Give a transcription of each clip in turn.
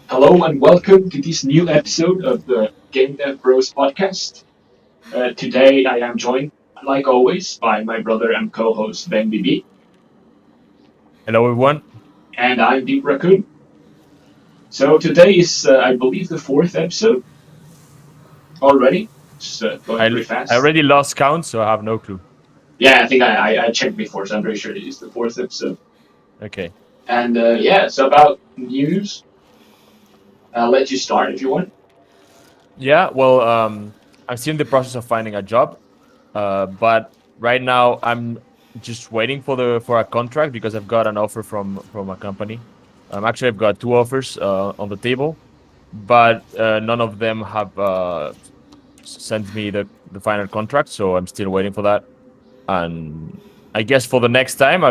Hello and welcome to this new episode of the GameDevBros podcast. Today I am joined, like always, by my brother and co-host Ben BB, Hello, everyone. and I'm Deep Raccoon. So today is, I believe, the fourth episode already. Just going I pretty I fast. already lost count, so I have no clue. Yeah, I think I checked before, so I'm pretty sure it is the fourth episode. Okay. And yeah, it's about news. I'll let you start if you want. Yeah. Well, I'm still in the process of finding a job, but right now I'm just waiting for a contract because I've got an offer from a company. Actually, I've got two offers on the table, but none of them have sent me the final contract, so I'm still waiting for that. And I guess for the next time,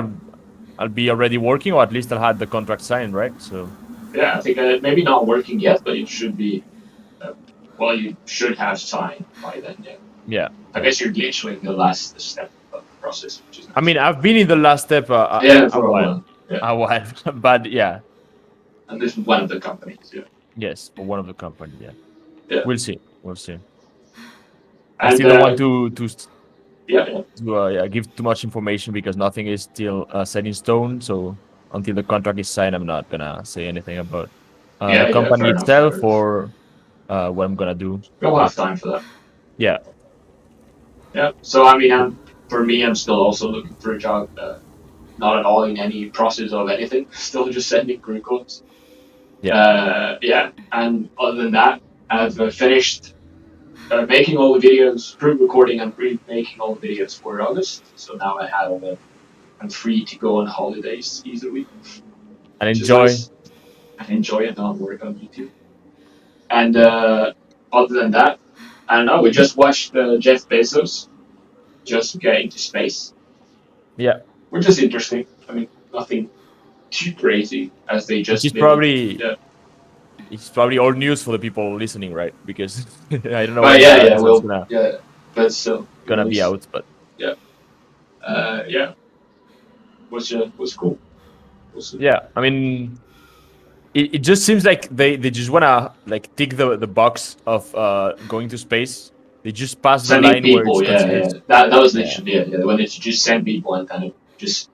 I'll be already working, or at least I'll have the contract signed, right? So Yeah, I think maybe not working yet, but it should be. Uh, well, you should have signed by then. Yeah. yeah. I guess you're literally in the last step of the process, which is I nice. mean, I've been in the last step Yeah, a for a while, while. Yeah, but yeah, and this is one of the companies. Yeah, yes, for one of the company, yeah, yeah, we'll see, we'll see. I and still don't want to yeah, yeah, yeah, give too much information because nothing is still set in stone. So until the contract is signed, I'm not gonna say anything about the yeah, yeah. company Fair enough. Fair itself enough. or what I'm gonna do. We'll But have time for that. yeah, Yeah. So I mean, for me, I'm still also looking for a job. Not at all in any process of anything. Still just sending curriculums. yeah, Yeah. And other than that, I've finished making all the videos, pre-recording and pre-making all the videos for August. So now I'm free to go on holidays easily, and which is enjoy. nice. I enjoy it, not work on YouTube. And Yeah, other than that, I don't know. We just watched Jeff Bezos just get into space, yeah, which is interesting. I mean, nothing too crazy as they which just is did. probably Yeah, it's probably old news for the people listening, right? Because I don't know but when yeah, the yeah, episode's well, gonna yeah, but still, at gonna be least, out, but yeah, yeah, was cool. We'll see. yeah, I mean, it just seems like they just wanna like tick the box of going to space. They just pass the Sending line where it's people, yeah, considered. yeah. That was Yeah, literally it. Yeah, they wanted to just send people and kind of just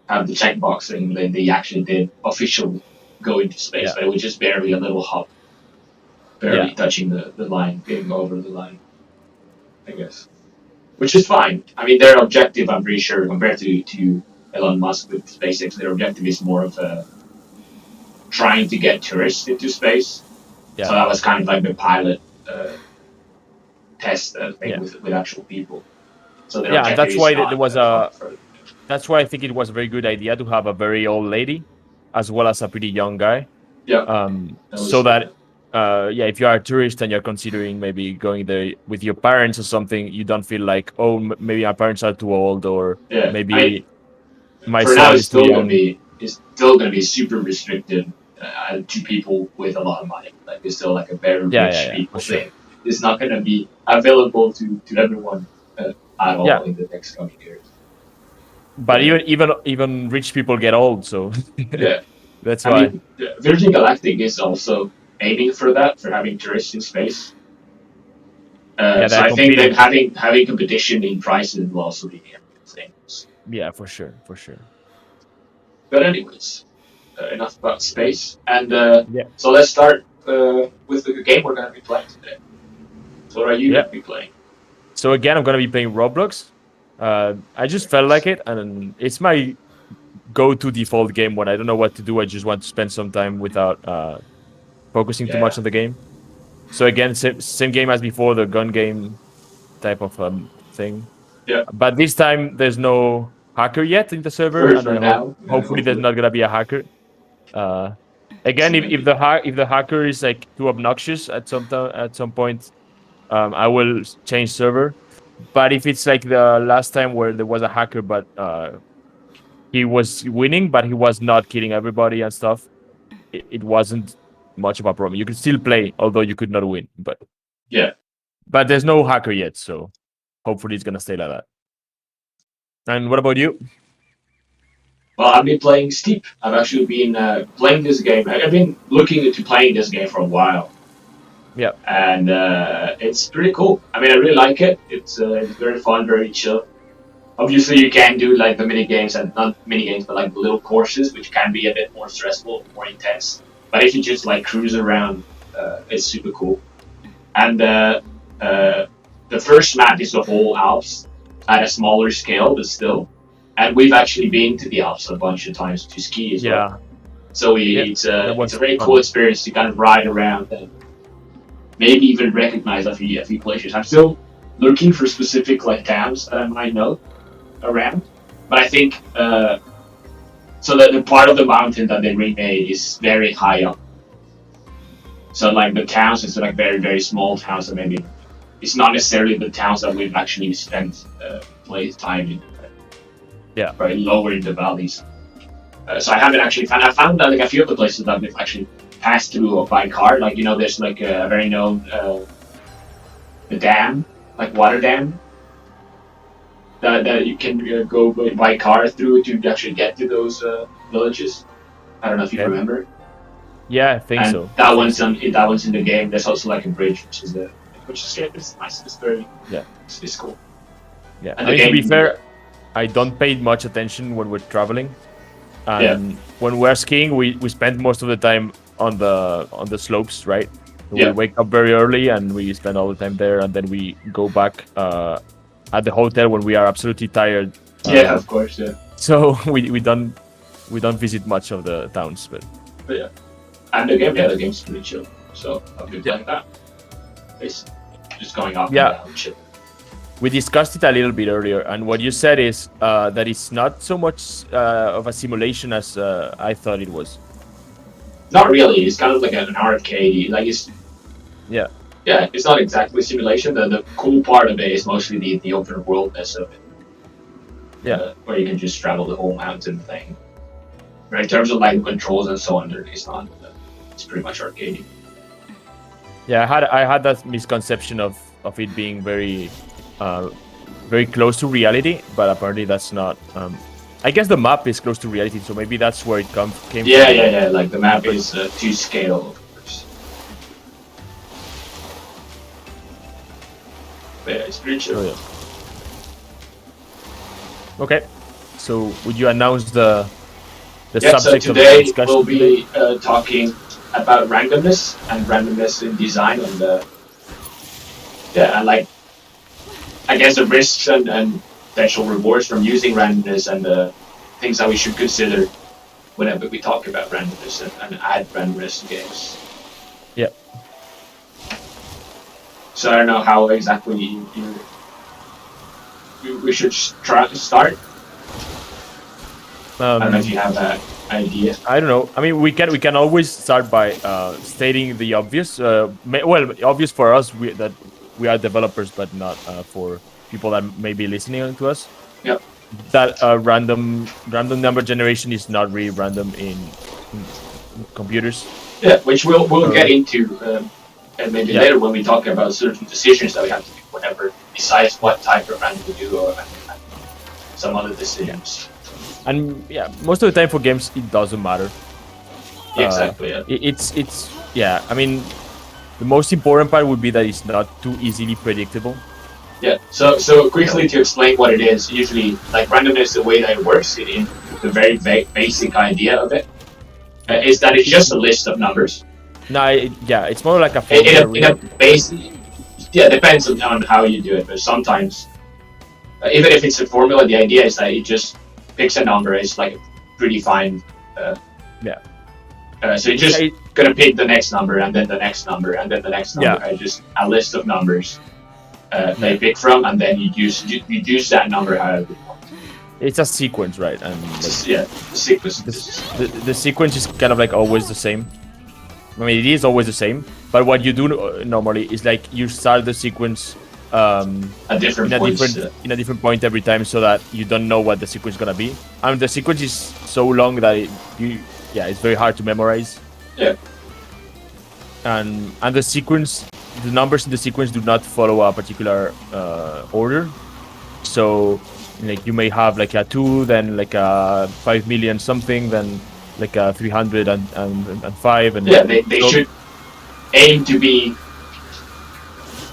have the checkbox thing. They actually did officially go into space, yeah, but it was just barely a little hop, yeah, barely touching the line, getting over the line, I guess. Which is fine. I mean, their objective, I'm pretty sure, compared to Elon Musk with SpaceX, their objective is more of trying to get tourists into space. So yeah, that was kind of like the pilot test thing yeah, with actual people. So their yeah. And objective that's is why there not was going a. further. That's why I think it was a very good idea to have a very old lady, as well as a pretty young guy. Yeah, that So was that yeah, if you are a tourist and you're considering maybe going there with your parents or something, you don't feel like, oh, maybe our parents are too old, or yeah. I mean, maybe my for now, son is too young. it's still gonna be super restricted to people with a lot of money. Like it's still like a very Yeah, yeah, rich yeah, for people sure. thing. It's not gonna be available to everyone at all Yeah, in the next coming years. but But even rich people get old, so yeah, that's I why. mean, Virgin Galactic is also aiming for that, for having tourists in space. Yeah, So they're I think that competing. having competition in prices will also be a good thing. Yeah, for sure, for sure. But anyways, enough about space. And Yeah, so let's start with the game we're going to be playing today. So what are you going yeah. to be playing? So again, I'm gonna be playing Roblox. I just Very felt like nice. it, and it's my go-to default game when I don't know what to do. I just want to spend some time without focusing too much Yeah, on the game. So again, same game as before, the gun game type of thing. yeah. But this time, there's no hacker yet in the server, and For I now, hopefully there's hopefully. not gonna be a hacker. Uh, Again, So if maybe. if the hacker is like too obnoxious at at some point, I will change server. But if it's like the last time where there was a hacker, but he was winning, but he was not killing everybody and stuff, it wasn't much of a problem. You could still play, although you could not win. Yeah. But there's no hacker yet, so hopefully it's gonna stay like that. And what about you? Well, I've been playing Steep. I've actually been playing this game. I've been looking into playing this game for a while, Yeah, and it's pretty cool. I mean, I really like it. It's very fun, very chill. Obviously, you can do like the mini games and not mini games, but like the little courses, which can be a bit more stressful, more intense. But if you just like cruise around, it's super cool. And uh, the first map is the whole Alps at a smaller scale, but still. And we've actually been to the Alps a bunch of times to ski as well. yeah, So yeah. That it's was a very fun. cool experience to kind of ride around and maybe even recognize a few places. I'm still looking for specific like towns that I might know around, but I think so that the part of the mountain that they remade is very high up. So like the towns is like very small towns that maybe it's not necessarily the towns that we've actually spent place time in. Yeah. Right, lower in the valleys. So I haven't actually found. I found that like a few of the places that we've actually passed through by car. Like there's like a very known the dam, like water dam, that you can go by car through to actually get to those villages. I don't know if you Okay. remember. Yeah, I think And so. that one's that one's in the game. There's also like a bridge, which is it's nice. It's very it's cool. Yeah. And I the mean, to be game- fair, I don't pay much attention when we're traveling. And when we're skiing, we spend most of the time on the slopes, right? Yeah. We wake up very early and we spend all the time there, and then we go back at the hotel when we are absolutely tired. Yeah, of course. Yeah. So we don't visit much of the towns, but yeah. And the game's pretty chill. So I've been playing that. It's just going up and down, chill. we discussed it a little bit earlier, and what you said is that it's not so much of a simulation as I thought it was. Not really. It's kind of like an arcade. Like it's yeah. It's not exactly simulation. The cool part of it is mostly the open worldness of it. Yeah. Where you can just travel the whole mountain thing. But in terms of like controls and so on, it's not. It's pretty much arcade. Yeah, I had that misconception of it being very close to reality, but apparently that's not. I guess the map is close to reality, so maybe that's where it came from. Yeah. Like the map is to scale, of course. But yeah, it's pretty chill. Oh, yeah. Okay, so would you announce the subject so of the today discussion? We'll be talking about randomness and randomness in design and and like I guess the risks and potential rewards from using randomness and the things that we should consider whenever we talk about randomness and add randomness to games. Yeah. So I don't know how exactly we should try to start. I don't know if you have that idea. I don't know. I mean, we can always start by stating the obvious. Obvious for us that we are developers, but not for people that may be listening to us. Yep. That random number generation is not really random in computers. Yeah, which we'll get into and maybe later when we talk about certain decisions that we have to do whenever decides what type of random to do or some other decisions. And most of the time for games it doesn't matter. Exactly. It's I mean, the most important part would be that it's not too easily predictable. Yeah. So quickly to explain what it is, usually like randomness, the way that it works, in the very basic idea of it, is that it's just a list of numbers. No, it's more like a formula. In a basic, depends on how you do it, but sometimes, even if it's a formula, the idea is that it just picks a number. It's like a predefined. So you're just gonna pick the next number and then the next number and then the next number. And just a list of numbers they pick from, and then you use that number however you want. It's a sequence, right? And the sequence. The sequence is kind of like always the same. I mean, it is always the same. But what you do normally is like you start the sequence in a different point every time, so that you don't know what the sequence is gonna be. And the sequence is so long that it's very hard to memorize. Yeah. And the numbers in the sequence do not follow a particular order. So Like you may have like a 2, then like a 5 million something, then like a 305, and Yeah, they so should aim to be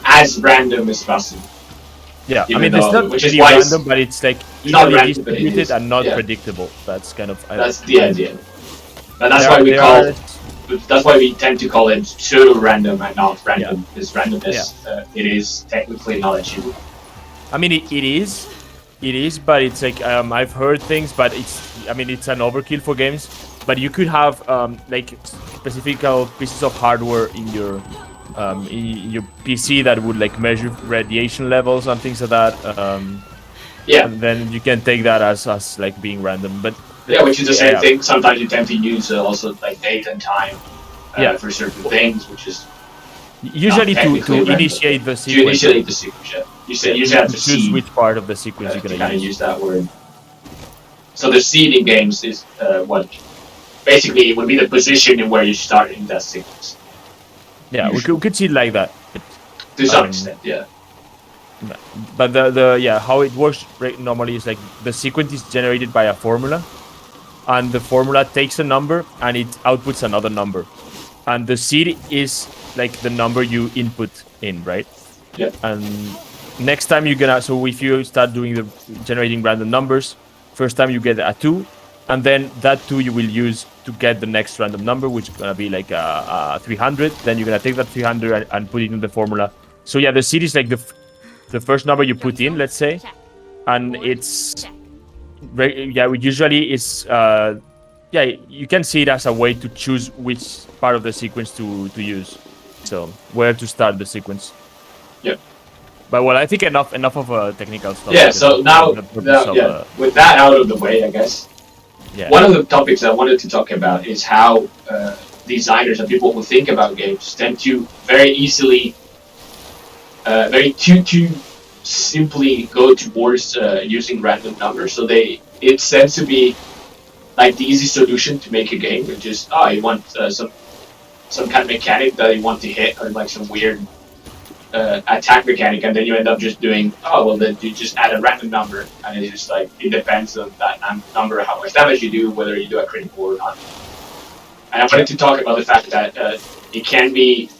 as random as possible. yeah. I Even mean, it's though, not which is really why random, but it's like it's not evenly random, but it distributed is. and not Yeah, predictable. That's kind of that's the idea. But that's there why are we there call. are That's why we tend to call it pseudo random and not yeah. random. Because randomness, it is technically not achievable. I mean, it is, but it's like I've heard things, but I mean, it's an overkill for games. But you could have like specific pieces of hardware in your PC that would like measure radiation levels and things like that. Yeah, And then you can take that as like being random. But yeah, which is the same yeah, thing. Sometimes you tend to use also like date and time yeah. for certain things, which is not Usually technically to random. initiate the To sequence, right? initiate the sequence, yeah. Yeah, You usually have to to choose seed which part of the sequence you're to gonna kind of use. use that word. So the seeding games is what basically it would be the position in where you start in that sequence. Yeah, we could see it like that. To some Um, extent, yeah. but the yeah, how it works normally is like the sequence is generated by a formula, and the formula takes a number and it outputs another number, and the seed is like the number you input in, right? Yeah. And next time you're gonna, so if you start doing the generating random numbers, first time you get a 2, and then that 2 you will use to get the next random number, which is gonna be like a 300. Then you're gonna take that 300 and put it in the formula. So yeah, the seed is like the first number you put in, let's say, and it's yeah, usually it's yeah, you can see it as a way to choose which part of the sequence to use, so where to start the sequence. Yeah. But well, I think enough of technical stuff. Yeah, so now, the purpose of yeah, with that out of the way, I guess, yeah, one of the topics I wanted to talk about is how designers and people who think about games tend to very easily, very too simply go towards using random numbers. So it tends to be like the easy solution to make a game, which is you want some kind of mechanic that you want to hit, or like some weird attack mechanic, and then you end up just doing then you just add a random number, and it's just like it depends on that number how much damage you do, whether you do a critical or not. And I wanted to talk about the fact that it can be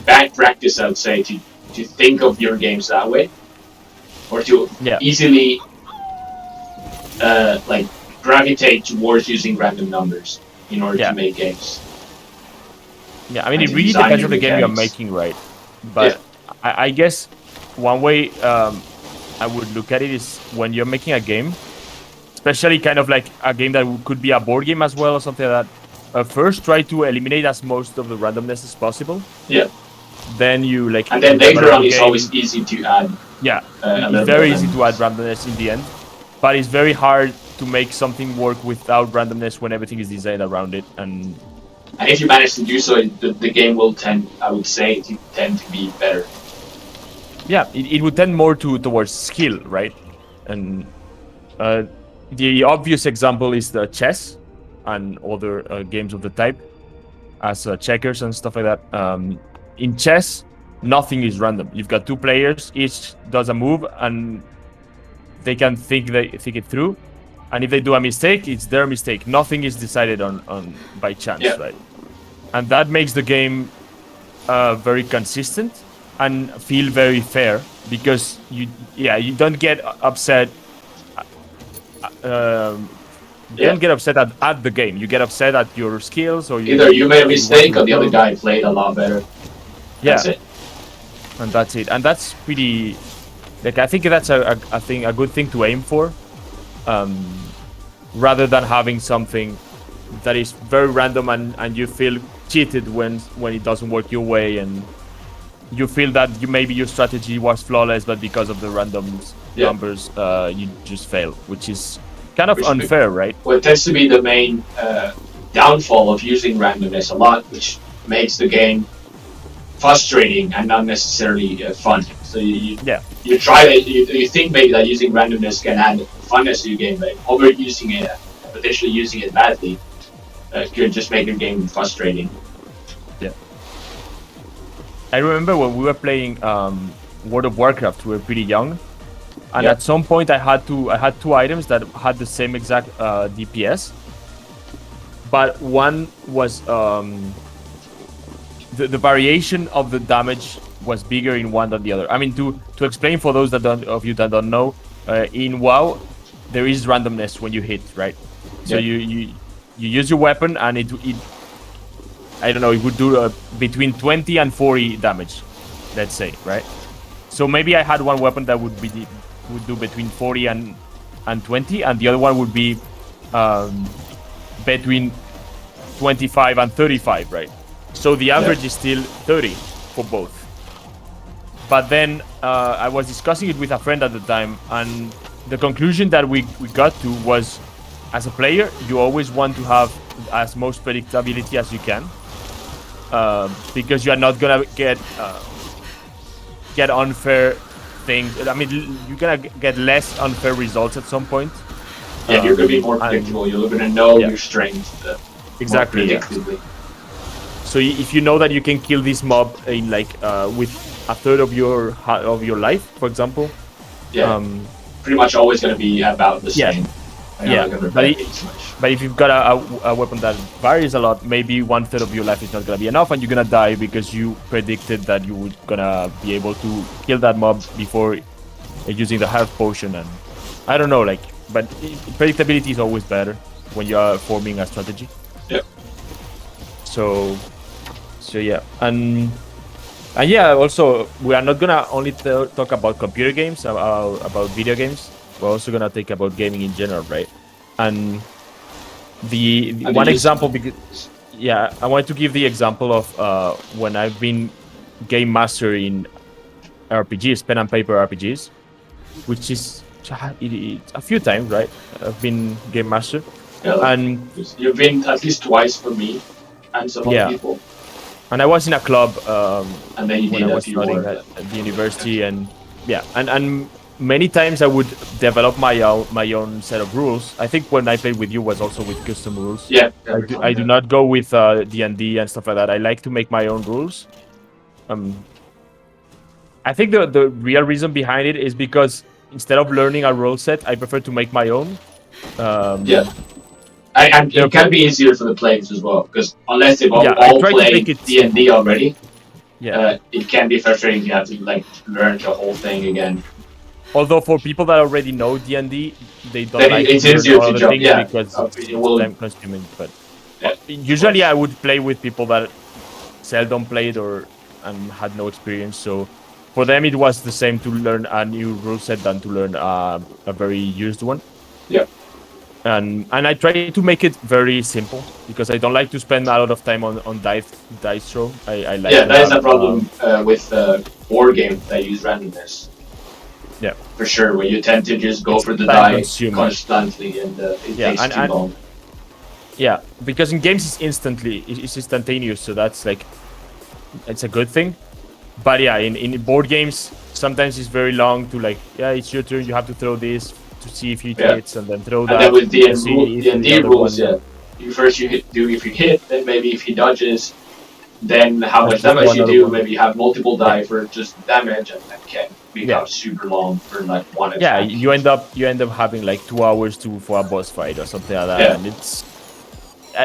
bad practice, I would say, to think of your games that way, or to easily like gravitate towards using random numbers in order to make games. Yeah, I mean, it really depends on the game you're making, right? But I guess one way I would look at it is when you're making a game, especially kind of like a game that could be a board game as well or something like that. First, try to eliminate as most of the randomness as possible. Yeah. Then you like. And then later on, it's always easy to add. Yeah, it's very easy to add randomness in the end, but it's very hard to make something work without randomness when everything is designed around it. And if you manage to do so, the game will tend, I would say, to tend to be better. Yeah, it would tend more towards skill, right? And the obvious example is the chess and other games of the type, as checkers and stuff like that. In chess, nothing is random. You've got 2 players, each does a move, and they can think it through. And if they do a mistake, it's their mistake. Nothing is decided on by chance, right? And that makes the game very consistent and feel very fair, because you don't get upset. You don't get upset at the game. You get upset at your skills, or either you made a mistake or the other guy played a lot better. That's it. And that's it. And that's pretty. Like, I think that's a good thing to aim for, rather than having something that is very random and you feel cheated when it doesn't work your way, and you feel that maybe your strategy was flawless, but because of the random numbers, you just fail, which is kind of unfair, right? Well, it tends to be the main downfall of using randomness a lot, which makes the game frustrating and not necessarily fun. So you try that, you think maybe that using randomness can add funness to your game, but overusing it, potentially using it badly, could just make your game frustrating. Yeah. I remember when we were playing World of Warcraft, we were pretty young, And Yep. at some point, I had two items that had the same exact DPS, but one was the variation of the damage was bigger in one than the other. I mean, to explain for those that don't know, in WoW, there is randomness when you hit, right? So Yep. you use your weapon and it I don't know, it would do between 20 and 40 damage, let's say, right? So maybe I had one weapon that would do between 40 and 20, and the other one would be between 25 and 35, right? So the average is still 30 for both. But then I was discussing it with a friend at the time, and the conclusion that we got to was, as a player, you always want to have as most predictability as you can, because you are not gonna get unfair things. I mean, you're gonna get less unfair results at some point. Yeah, you're gonna be more predictable. You're gonna know your strengths exactly. more predictably. So if you know that you can kill this mob in like with a third of your life, for example. Yeah. Pretty much always gonna be about the same. Yeah. But if you've got a weapon that varies a lot, maybe 1/3 of your life is not gonna be enough, and you're gonna die because you predicted that you were gonna be able to kill that mob before using the health potion. And I don't know, like, but predictability is always better when you are forming a strategy. Yep. So yeah, and yeah, also we are not gonna only talk about computer games, about video games. We're also gonna talk about gaming in general, right? And the one example, because I wanted to give the example of when I've been game master in RPGs, pen and paper RPGs, which is a few times, right? I've been game master. Yeah, and you've been at least twice for me and some other people. And I was in a club and then when I was studying at the university, and many times I would develop my own set of rules. I think when I played with you was also with custom rules. Yeah, I do not go with D&D and stuff like that. I like to make my own rules. I think the real reason behind it is because instead of learning a rule set, I prefer to make my own. And it can be easier for the players as well, because unless they've all played D&D already, it can be frustrating to have to like learn the whole thing again. Although for people that already know D&D, they don't then like it's to easier learn to jump, because it's time consuming. But usually I would play with people that seldom played and had no experience. So for them it was the same to learn a new rule set than to learn a very used one. Yeah. And I try to make it very simple because I don't like to spend a lot of time on dice throw. I like that is a problem with board games that use randomness. Yeah, for sure. Where you tend to just go for the die constantly, and it takes too long. Yeah, because in games it's instantaneous, so that's like it's a good thing. But yeah, in board games sometimes it's very long to like it's your turn. You have to throw this to see if he hits, and then throw that. And then with D&D rules, you first do if you hit, then maybe if he dodges, then how much damage you do. Maybe you have multiple die for just damage, and that can become super long for like one attack. Yeah, you end up having like 2 hours for a boss fight or something like that, and it's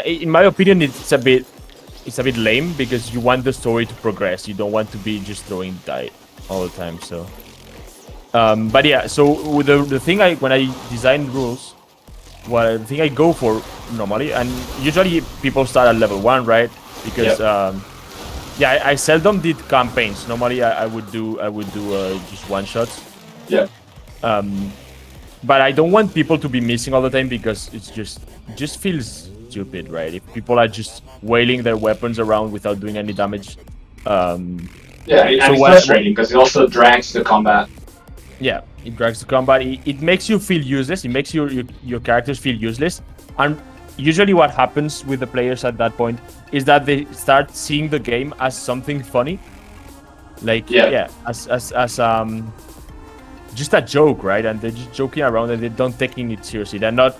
in my opinion it's a bit lame because you want the story to progress. You don't want to be just throwing die all the time. So but yeah, so with the thing when I design rules, the thing I go for normally, and usually people start at level 1, right? Because I seldom did campaigns. Normally I would do just one shots. Yeah. But I don't want people to be missing all the time because it just feels stupid, right? If people are just wailing their weapons around without doing any damage. And it's frustrating because it also drags the combat. Yeah, it drags the combat. It makes you feel useless. It makes your characters feel useless. And usually what happens with the players at that point is that they start seeing the game as something funny. Like, as just a joke, right? And they're just joking around and they don't taking it seriously. They're not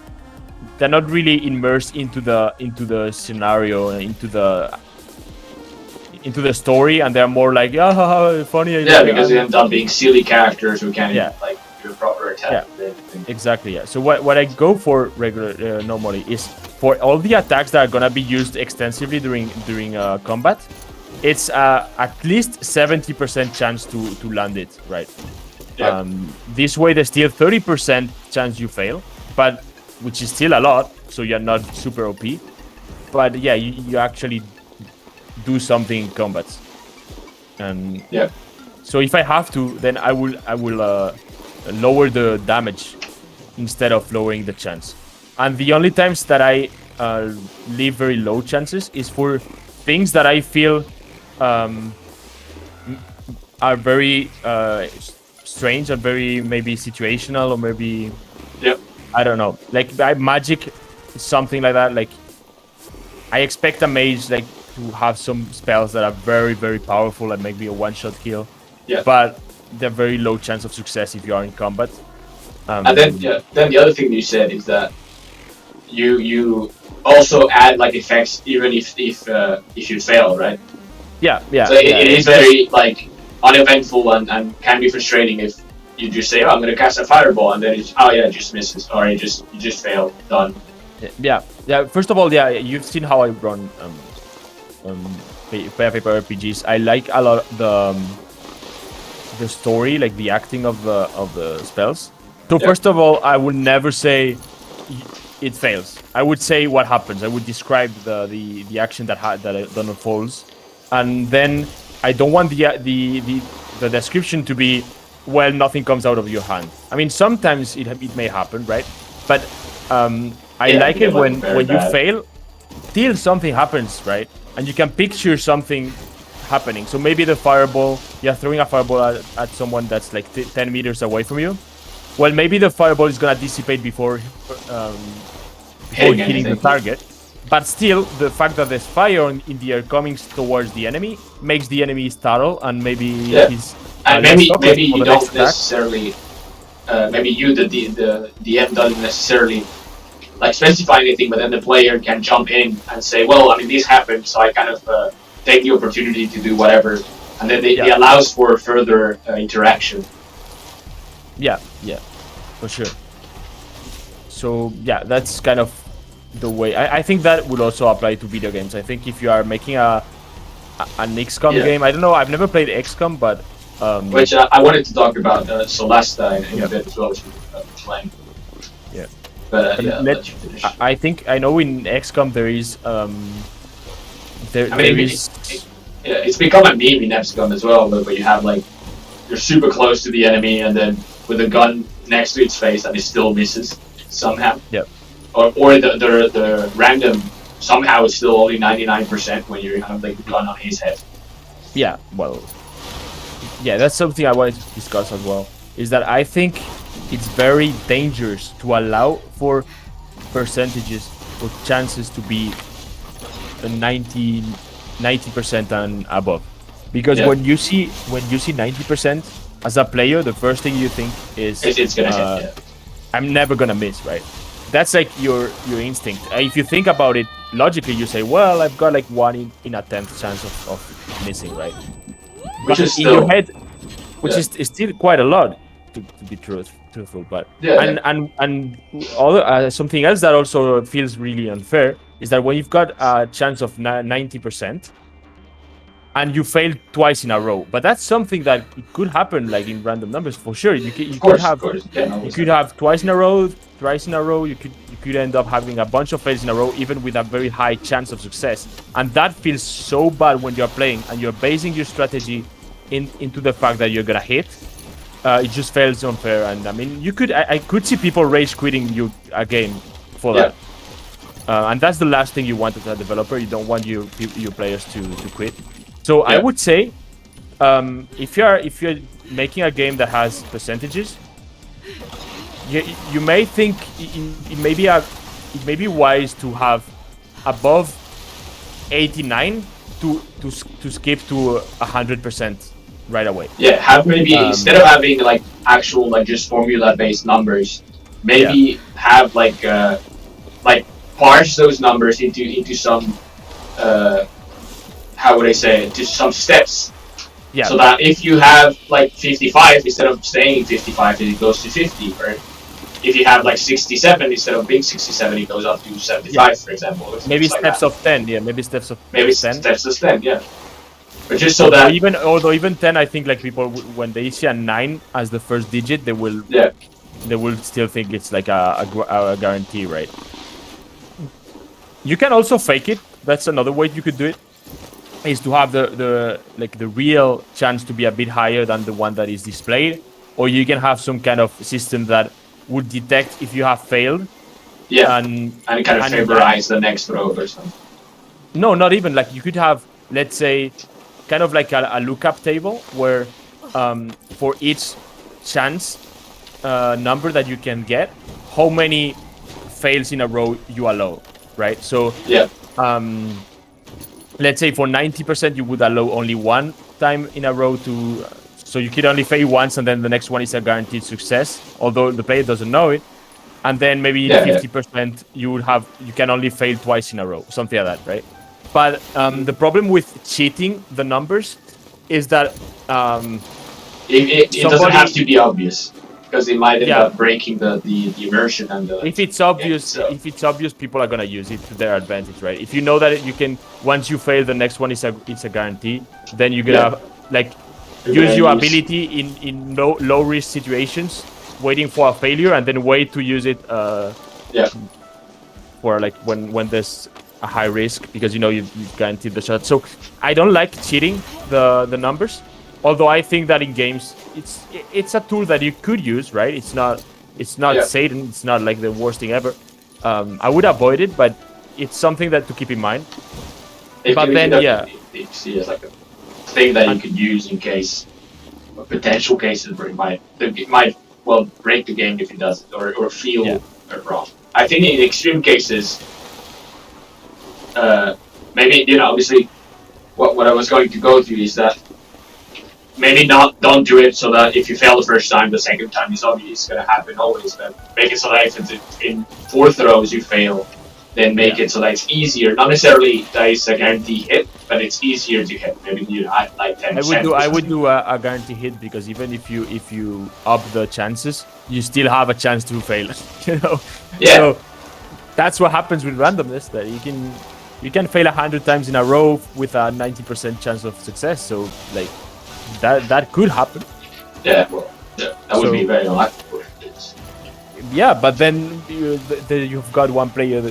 really immersed into the scenario and into the story, and they're more like, funny. Yeah, because they end up being silly characters who can't attack. Yeah. Exactly. Yeah. So what I go for regular normally is for all the attacks that are gonna be used extensively during combat. It's at least 70% chance to land it right. Yeah. This way, there's still 30% chance you fail, but which is still a lot. So you're not super OP. But yeah, you actually do something in combat. And Yeah. so if I have to, then I will lower the damage instead of lowering the chance. And the only times that I leave very low chances is for things that I feel are very strange and very maybe situational or maybe I don't know. Like magic, something like that. Like I expect a mage like to have some spells that are very very powerful and make me a one-shot kill. Yeah. But they're very low chance of success if you are in combat. And then the other thing you said is that you also add like effects even if you fail, right? Yeah. So it is very like uneventful and can be frustrating if you just say, "Oh, I'm gonna cast a fireball," and then it just misses, or you just fail, done. Yeah. First of all, you've seen how I run paper RPGs. I like a lot the story, like the acting of the spells. So first of all, I would never say it fails. I would say what happens. I would describe the action that unfolds, and then I don't want the description to be, well, nothing comes out of your hand. I mean, sometimes it may happen, right? But I like it when you fail, still something happens, right? And you can picture something happening. So maybe the fireball, you're throwing a fireball at someone that's like 10 meters away from you. Well, maybe the fireball is gonna dissipate before hitting the target. But still, the fact that there's fire in the air coming towards the enemy makes the enemy startle, and maybe he's and maybe you don't necessarily maybe you the DM doesn't necessarily like specify anything, but then the player can jump in and say, well, I mean, this happened, so I kind of take the opportunity to do whatever, and then it allows for further interaction. Yeah, for sure. So yeah, that's kind of the way. I think that would also apply to video games. I think if you are making an XCOM game, I don't know, I've never played XCOM, but which I wanted to talk about Celesta in a bit as well, which playing. Yeah. But I think I know in XCOM there is it's become a meme in XCOM as well, where you have like you're super close to the enemy and then with a gun next to its face and it still misses somehow. Yeah. Or the random somehow is still only 99% when you're kind of like the gun on his head. Yeah, well, yeah, that's something I wanted to discuss as well. Is that I think it's very dangerous to allow for percentages or chances to be 90% and above, because when you see 90% as a player, the first thing you think is it's gonna hit. I'm never gonna miss, right? That's like your instinct. If you think about it logically, you say, well, I've got like 1 in a 10th chance of missing, right? Which is in your head, which is still quite a lot to be truthful. But and other something else that also feels really unfair is that when you've got a chance of 90%, and you failed twice in a row, but that's something that it could happen, like in random numbers for sure. You could have twice in a row, thrice in a row. You could end up having a bunch of fails in a row, even with a very high chance of success. And that feels so bad when you're playing and you're basing your strategy into the fact that you're gonna hit. It just feels unfair. And I mean, I could see people rage quitting you a game for that. And that's the last thing you want as a developer. You don't want your players to quit. So I would say, if you're making a game that has percentages, you may think it may be wise to have above 89 to skip to 100% right away. Yeah, have maybe instead of having like actual like just formula based numbers, maybe have like parse those numbers into some how would I say it? Just some steps Yeah, So that if you have like 55, instead of staying 55, it goes to 50. Or if you have like 67, instead of being 67, it goes up to yeah. 75, for example, or Maybe things like steps that. of 10. Yeah, maybe steps Maybe of 10. steps to 10, yeah. But just so Although that, even 10, I think like people when they see a 9 as the first digit, yeah, they will still think it's like a guarantee, right? You can also fake it. That's another way you could do it. Is to have the real chance to be a bit higher than the one that is displayed, or you can have some kind of system that would detect if you have failed yeah, and and it kind of and that favorize the next row or something. no, not even like you could have, let's say, kind of like a lookup table where for each chance number that you can get, how many fails in a row you allow, right? So Yeah, um, let's say for 90% you would allow only one time in a row to so you could only fail once and then the next one is a guaranteed success, although the player doesn't know it. And then maybe in yeah, yeah. 50% you can only fail twice in a row, something like that, right? But the problem with cheating the numbers is that It doesn't have somebody, to be obvious because it might end yeah, up breaking the immersion and the game. So if it's obvious, people are gonna use it to their advantage, right? If you know that you can, once you fail, the next one is it's a guarantee, then you're yeah, gonna like you're use gonna your use, ability in low risk situations, waiting for a failure, and then wait to use it yeah, for like when there's a high risk because you know you've guaranteed the shot. So I don't like cheating the numbers, although I think that in games it's a tool that you could use, right? It's not yeah. Satan. It's not like the worst thing ever. I would avoid it, but it's something that to keep in mind. But You can then yeah, definitely see it as like a thing that you and could use in case potential cases where it might well break the game if it does it or yeah, feel wrong. I think in extreme cases, uh, maybe obviously what I was going to go to is that maybe not don't do it so that if you fail the first time, the second time is obvious going to happen always. But make it so that if it's in fourth throws you fail, then make yeah. it so that it's easier. Not necessarily that it's a guarantee hit, but it's easier to hit. Maybe you add like 10% or I would something. do a guarantee hit because even if you up the chances, you still have a chance to fail. You know, Yeah, so that's what happens with randomness. That you can fail 100 times in a row with a 90% chance of success. So like that could happen. yeah. Well, yeah, that would be So very unlikely. yeah, but then you've got one player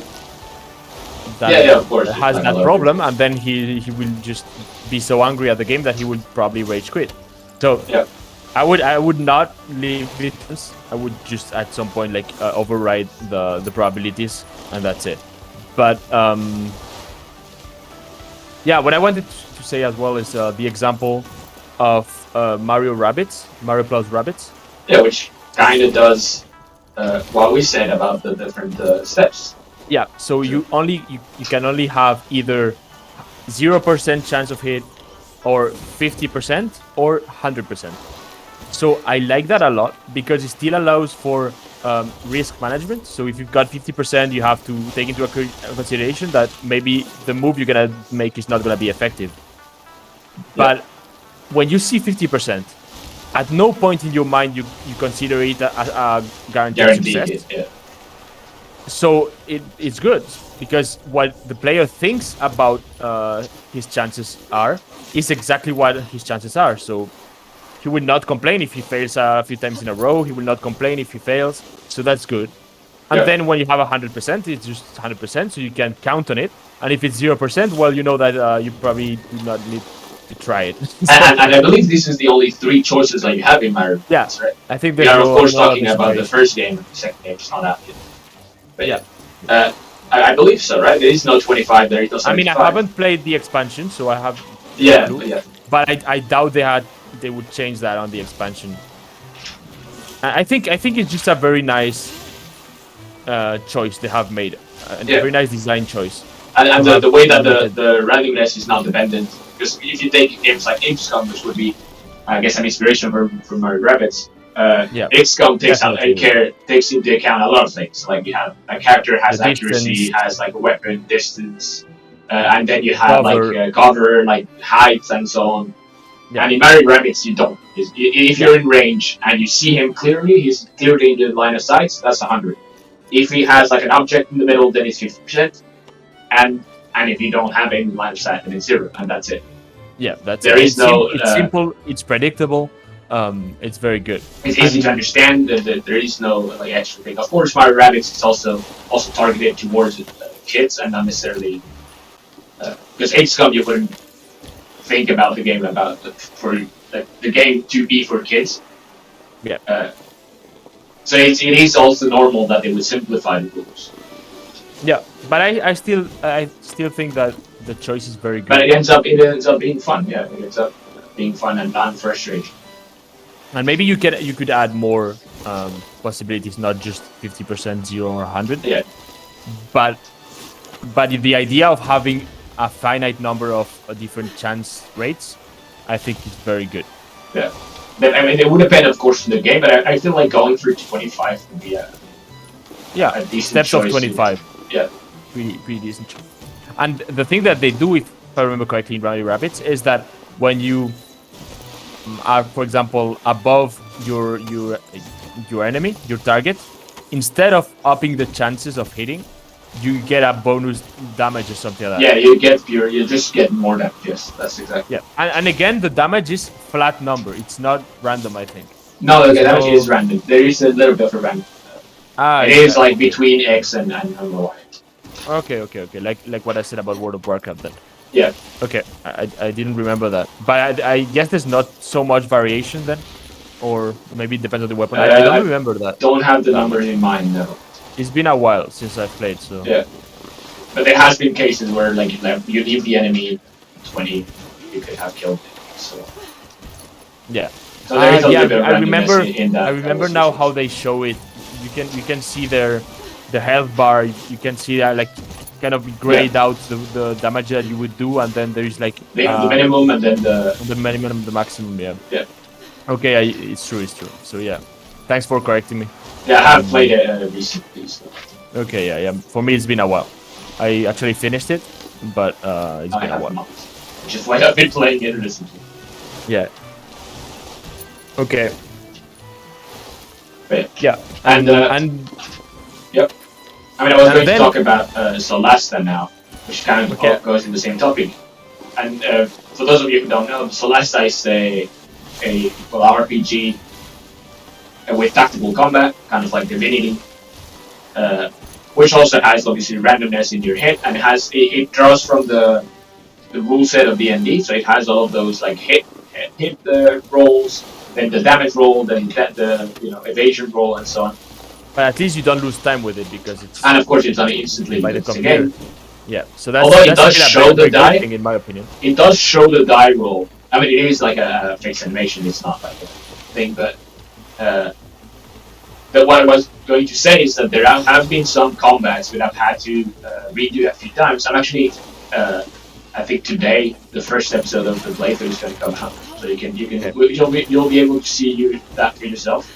Yeah, yeah. Of course, it's has like a that lot of problem, people. and then he will just be so angry at the game that he will probably rage quit. So Yeah, I would not leave it. I would just at some point like override the probabilities and that's it. But yeah, what I wanted to say as well is the example of Mario plus Rabbits. yeah. Which kind of does what we said about the different steps. Yeah, so True. you can only have either 0% chance of hit or 50% or 100%. So I like that a lot because it still allows for risk management. So if you've got 50%, you have to take into consideration that maybe the move you're gonna make is not gonna be effective. Yeah, But when you see 50%, at no point in your mind you consider it a guaranteed guaranteed success. hit. Yeah, So it's good because what the player thinks about his chances are is exactly what his chances are. So he will not complain if he fails a few times in a row. He will not complain if he fails. So that's good. And yeah. then when you have 100%, it's just 100%. So you can count on it. And if it's 0%, well, you know that you probably do not need to try it. So And I believe this is the only three choices that you have in Mario yeah, Kart, right? I think We there's are of course no other talking about the situation. first game, and the second game is not out yet. But Yeah. yeah, uh, I believe so, right? There is no 25, there is no I mean, I 75. haven't played the expansion, so I have no Yeah, clue. yeah, But I doubt they would change that on the expansion. I think it's just a very nice choice they have made, a yeah. very nice design choice to And have the way that unlimited. the randomness is not dependent, because if you take games like XCOM, which would be, I guess, an inspiration from Mario Rabbits, Yeah, XCOM definitely. Yeah. takes into account a lot of things. Like you have a character The has accuracy, distance, has like a weapon distance, and then you have like cover. cover, like height, and so on. Yeah. And in Mario Rabbids, you don't. If you're in range and you see him clearly, he's clearly in the line of sight. That's 100. If he has like an object in the middle, then it's 50%. And if you don't have any line of sight, then it's 0, and that's it. Yeah, that's There it. is no. It's simple. It's predictable. It's very good. It's easy to understand. There is no like extra thing. Of course, Mario Rabbids is also targeted towards kids and not necessarily because XCOM you wouldn't think about the game for the game to be for kids. Yeah. So it is also normal that they would simplify the rules. Yeah, but I still think that the choice is very good. But it ends up being fun. Yeah, it ends up being fun and non-frustrating. And maybe you could add more possibilities, not just 50%, 0 or 100. Yeah. But the idea of having a finite number of different chance rates, I think is very good. Yeah. I mean, it would depend, of course, on the game, but I feel like going through 25 would be a decent steps choice. Of 25. Yeah. Pretty decent. And the thing that they do, if I remember correctly, in Rally Rabbits, is that when you are, for example, above your enemy, your target, instead of upping the chances of hitting, you get a bonus damage or something like that. Yeah, you just get more damage. Yes, that's exactly. Yeah, and again, the damage is flat number. It's not random, I think. No, the damage is random. There is a little bit of random. It is like between X and Y. Okay. Like what I said about World of Warcraft then. Yeah. Okay, I didn't remember that. But I guess there's not so much variation then? Or maybe it depends on the weapon. I don't remember that. Don't have the numbers in mind, no. It's been a while since I've played, so... Yeah. But there has been cases where like you leave the enemy 20, you could have killed it, so... Yeah. So there is a little bit of I remember, in that. I remember now how they show it. You can see the health bar. You can see that like kind of grayed out the damage that you would do, and then there's like the minimum and then the minimum and the maximum. Yeah. Yeah. Okay, it's true. So yeah, thanks for correcting me. Yeah, I have played it recently. So. Okay, yeah. For me, it's been a while. I actually finished it, but it's been a while. Not. Which is why I've been playing it recently. Yeah. Okay. But, yeah. And yep. I mean, I was going to talk about Celeste now, which kind of goes in the same topic. And for those of you who don't know, Celeste is a RPG with tactical combat, kind of like Divinity, which also has obviously randomness in your hit, and it draws from the rule set of D&D, so it has all of those like hit rolls, then the damage roll, then the evasion roll, and so on. But at least you don't lose time with it because it's... And of course it's done instantly by the computer. Yeah, so that's... Although it does show the die, thing, in my opinion. It does show the die roll. I mean, it is like a fixed animation, it's not like a thing, but what I was going to say is that there have been some combats that I've had to redo a few times. I'm actually, I think today, the first episode of the playthrough is going to come out, so you'll be able to see that for yourself.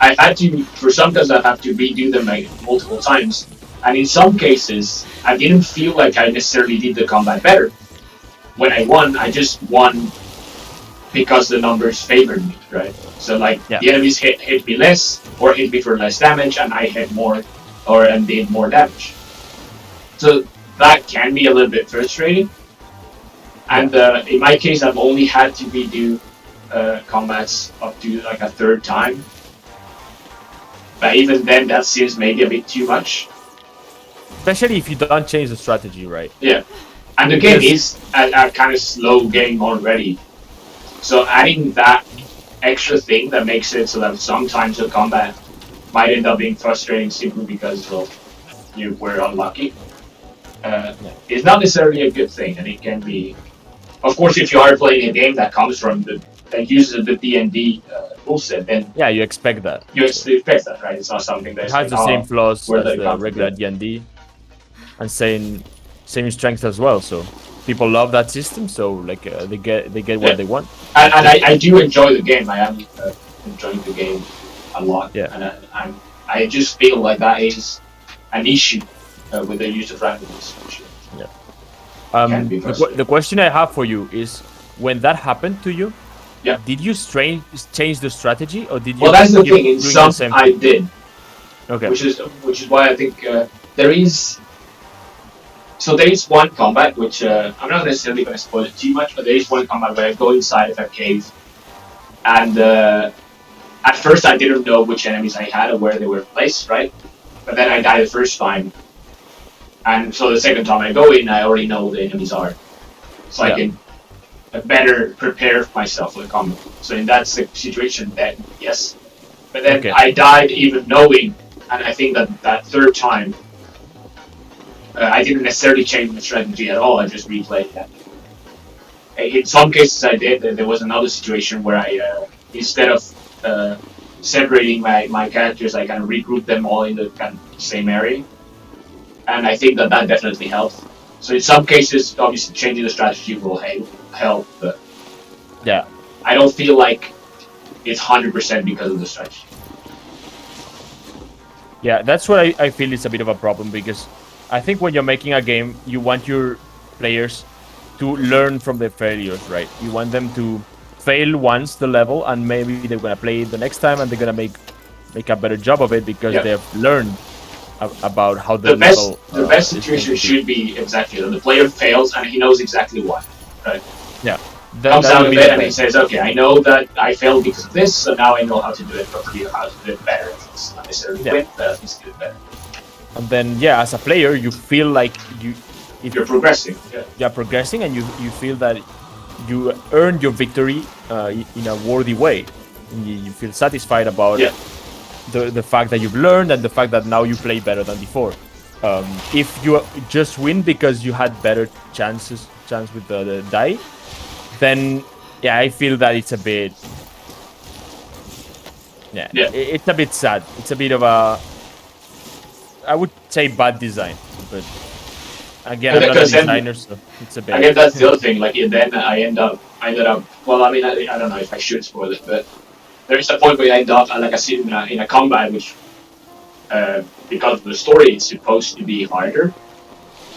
I've had to, for some cases, I've had to redo them like multiple times, and in some cases, I didn't feel like I necessarily did the combat better. When I won, I just won because the numbers favored me, right? So like the enemies hit me less, or hit me for less damage, and I hit more, and did more damage. So that can be a little bit frustrating. And in my case, I've only had to redo combats up to like a third time. But even then, that seems maybe a bit too much. Especially if you don't change the strategy, right? Yeah. And the game is a kind of slow game already. So adding that extra thing that makes it so that sometimes the combat might end up being frustrating simply because you were unlucky is not necessarily a good thing. And it can be... Of course, if you are playing a game that comes from that uses the D&D rule set, then you expect that. You expect that, right? It's not something that has the same flaws as the regular D&D, and same strength as well. So people love that system. So like they get what they want. And I do enjoy the game. I am enjoying the game a lot. Yeah. And I just feel like that is an issue with the use of randomness. Yeah. The question I have for you is, when that happened to you, Yeah. did you change the strategy, or did you Well, that's the keep thing. In doing the some, same I thing? did, Okay. which is why I think there is. So there is one combat which I'm not necessarily going to spoil it too much, but there is one combat where I go inside of a cave, and at first I didn't know which enemies I had or where they were placed, right? But then I die the first time, and so the second time I go in, I already know where the enemies are, so I Yeah. can better prepare myself for the combat. So in that situation, then yes. But then Okay. I died even knowing, and I think that that third time, I didn't necessarily change my strategy at all. I just replayed that. In some cases, I did. There was another situation where I, instead of uh, separating my characters, I kind of regrouped them all in the kind of same area, and I think that that definitely helped. So in some cases, obviously, changing the strategy will help, but Yeah. I don't feel like it's 100% because of the strategy. Yeah, that's what I feel is a bit of a problem, because I think when you're making a game, you want your players to learn from their failures, right? You want them to fail once the level, and maybe they're gonna play it the next time, and they're gonna make a better job of it because Yeah. they've learned about how the The level the best is going situation to be. should be exactly that. The player fails and he knows exactly why. Right? Yeah, Comes that out would of be it the and he best. says, "Okay, I know that I failed because of this, so now I know how to do it properly, or how to do it better. At least not necessarily Yeah, win, but at least do it better. and then yeah, as a player, you feel like if You're progressing." Yeah. you're progressing, and you feel that you earned your victory in a worthy way. And you feel satisfied about Yeah. the fact that you've learned, and the fact that now you play better than before. If you just win because you had better chance with the die, then yeah, I feel that it's a bit, yeah, Yeah. it's a bit sad. It's a bit of a, I would say, bad design, but again, I'm not a Because then designer, so it's a I bit. guess that's the other thing. Like, and then I ended up. Well, I mean, I don't know if I should spoil it, but there is a point where I end up like I see in a combat which, because of the story, it's supposed to be harder,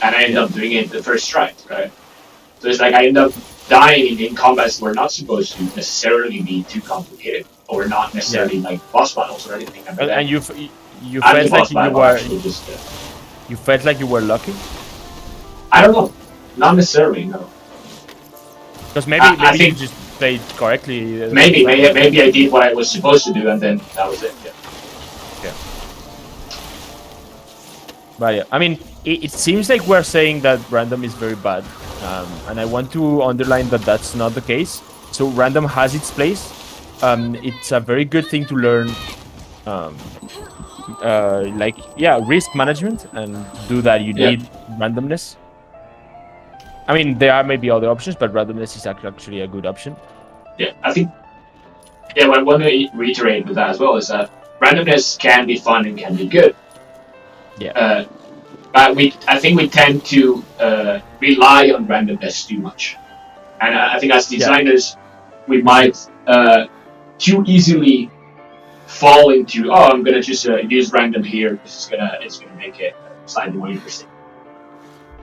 and I end Yeah. up doing it the first try, right? So it's like I end up dying in combats that were not supposed to necessarily be too complicated, or not Yeah, necessarily like boss battles or anything. But and then you at the felt like boss you battle, were actually, just you felt like you were lucky, I don't know, not necessarily. No, because I maybe you think just played correctly the first maybe, time. maybe I did what I was supposed to do, and then that was it. Yeah. Yeah. But yeah, I mean, it seems like we're saying that random is very bad, and I want to underline that that's not the case. So random has its place. It's a very good thing to learn, um, like, yeah, risk management, and to do that you Yeah. need randomness. I mean, there are maybe other options, but randomness is actually a good option. Yeah, I think. Yeah, what I want to reiterate with that as well is that randomness can be fun and can be good. Yeah, Uh, but I think we tend to rely on randomness too much, and I think as yeah, designers, we me too. might too easily fall into, oh, I'm gonna just use random here because it's gonna make it slightly more interesting,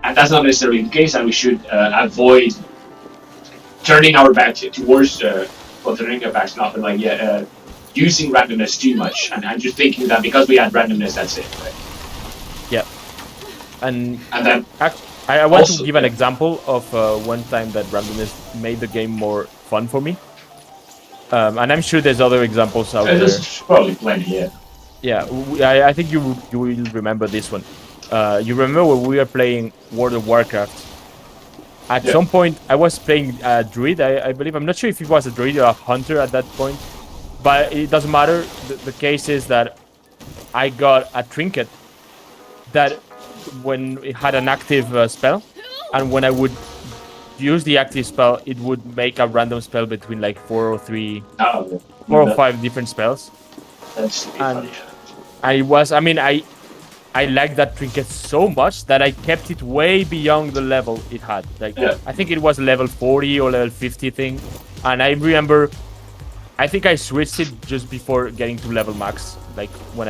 and that's not necessarily the case, and we should avoid turning our back towards well, turning our backs not, but like using randomness too much, and just thinking that because we add randomness, that's it, right? Yeah, and And then I want to also, give an example of one time that randomness made the game more fun for me. And I'm sure there's other examples out there. there's probably plenty, yeah. Yeah, I think you will remember this one. You remember when we were playing World of Warcraft? At Yeah. some point, I was playing a druid. I believe, I'm not sure if it was a druid or a hunter at that point, but it doesn't matter. The case is that I got a trinket that when it had an active spell, and when I would use the active spell, it would make a random spell between like Oh, four or that, five different spells. that's to be funny. And I mean, I liked that trinket so much that I kept it way beyond the level it had. Like, Yeah. I think it was level 40 or level 50 thing. And I remember, I think I switched it just before getting to level max. Like when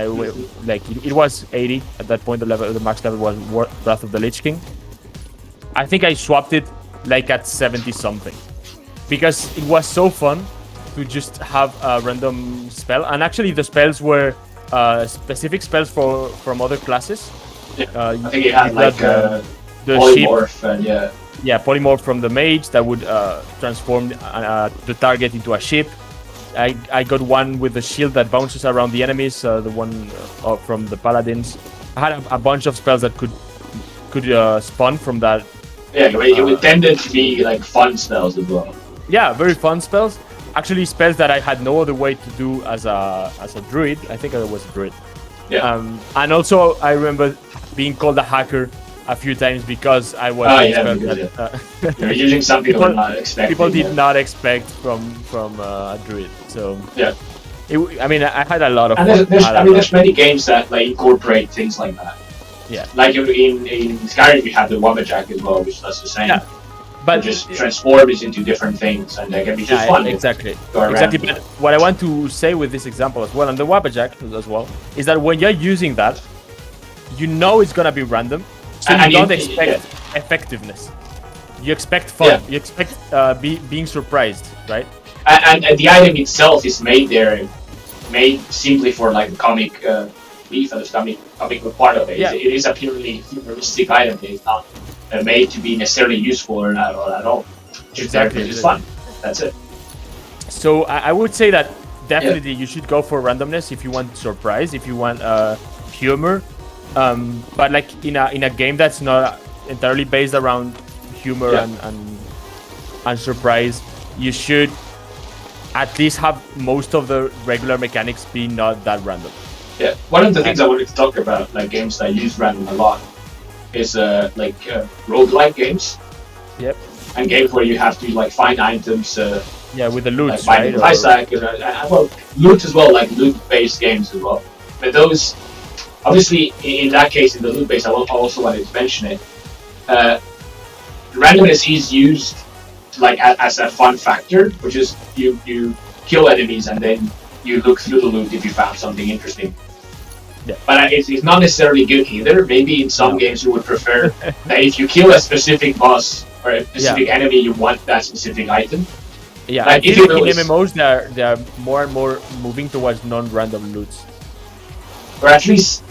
like it was 80 at that point. The max level was Wrath of the Lich King. I think I swapped it like at 70 something. because it was so fun to just have a random spell, and actually the spells were specific spells from other classes. Yeah. I think it had like the polymorph and polymorph from the mage that would transform the target into a ship. I got one with the shield that bounces around the enemies, the one from the paladins. I had a bunch of spells that could spawn from that. Yeah, it tended to be like fun spells as well. Yeah, very fun spells. Actually, spells that I had no other way to do as a druid. I think I was a druid. Yeah. And also, I remember being called a hacker a few times because I was you're using something people, not expecting. People did not expect from a druid. So yeah. I mean, I had a lot of fun. There's many games that like incorporate things like that. Yeah. Like in Skyrim, we have the Wabbajack as well, which does the same. Yeah. But just transforms into different things, and they can be just fun. Exactly. Exactly. But what I want to say with this example as well, and the Wabbajack as well, is that when you're using that, you know it's gonna be random, so you don't expect effectiveness. You expect fun. Yeah. You expect being surprised, right? And the item itself is made simply for like the comic relief and the comic part of it. Yeah. It is a purely humoristic item. It's not made to be necessarily useful or not at all. Just fun. That's it. So I would say that definitely you should go for randomness if you want surprise, if you want humor. But like in a game that's not entirely based around humor and surprise, you should at least have most of the regular mechanics be not that random. Yeah, one of the things I wanted to talk about, like games that use random a lot, is roguelike games. Yep. And games where you have to like find items. With the loot, like right? Well, loot as well, like loot-based games as well. But those, obviously, in that case, in the loot-based, I also wanted to mention it. Randomness is used like as a fun factor, which is you kill enemies and then you look through the loot if you found something interesting. Yeah. But it's not necessarily good either. Maybe in some games you would prefer that if you kill a specific boss or a specific enemy, you want that specific item. Yeah, like in MMOs, they're more and more moving towards non-random loots. Or at least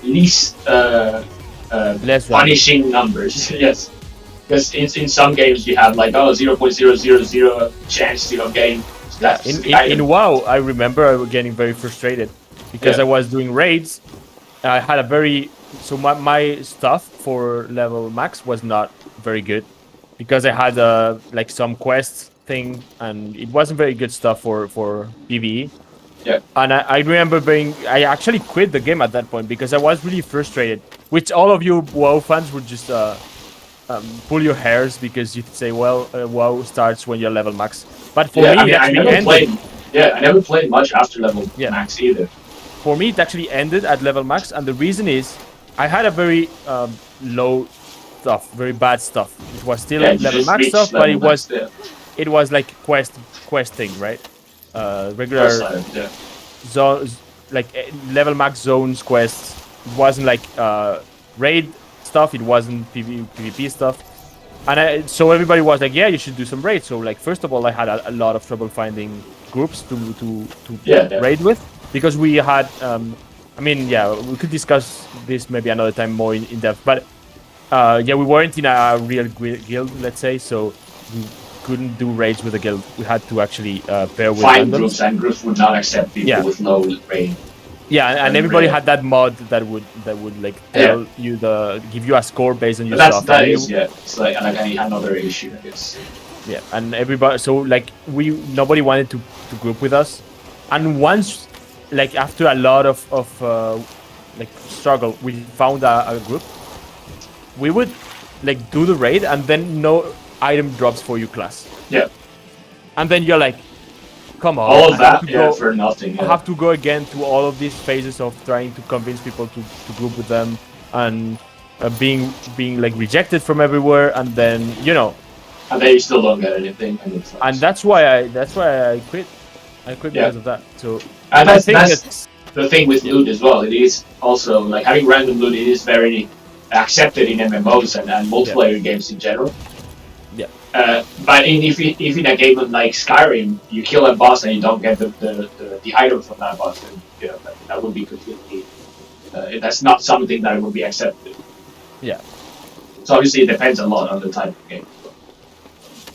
less punishing numbers. Yes. Because in some games you have like 0.000 chance of getting that. In WoW, I remember I was getting very frustrated because I was doing raids. I had my stuff for level max was not very good because I had like some quests thing and it wasn't very good stuff for PvE. Yeah. And I remember I actually quit the game at that point because I was really frustrated. Which all of you WoW fans would just pull your hairs because you'd say, well, WoW starts when you're level max. But for me, I never played much after level max either. For me, it actually ended at level max, and the reason is I had a very low stuff, very bad stuff. It was still level max stuff, but it was like quest thing, right? Regular zones, like level max zones quests. It wasn't like raid stuff. It wasn't PvP stuff. And so everybody was like, yeah, you should do some raids. So like, first of all, I had a lot of trouble finding groups to raid with. Because we had, we could discuss this maybe another time more in depth. But we weren't in a real guild, let's say, so we couldn't do raids with a guild. We had to actually pair with find groups, and groups would not accept people with low raid. Yeah, and everybody had that mod that would like tell you give you a score based on your stuff. It's like another issue, I guess. Yeah, and everybody, so like nobody wanted to group with us, and once. Like after a lot of like struggle, we found a group. We would like do the raid, and then no item drops for your class. Yeah. And then you're like, come on. All of that for nothing. Yeah. I have to go again through all of these phases of trying to convince people to group with them, and being like rejected from everywhere, and then And then you still don't get anything, and that's why I quit. I quit because of that. So. And that's the thing with loot as well. It is also like having random loot. It is very accepted in MMOs and multiplayer games in general. Yeah. But if in a game like Skyrim, you kill a boss and you don't get the item from that boss, then that would be completely. That's not something that would be accepted. Yeah. So obviously, it depends a lot on the type of game.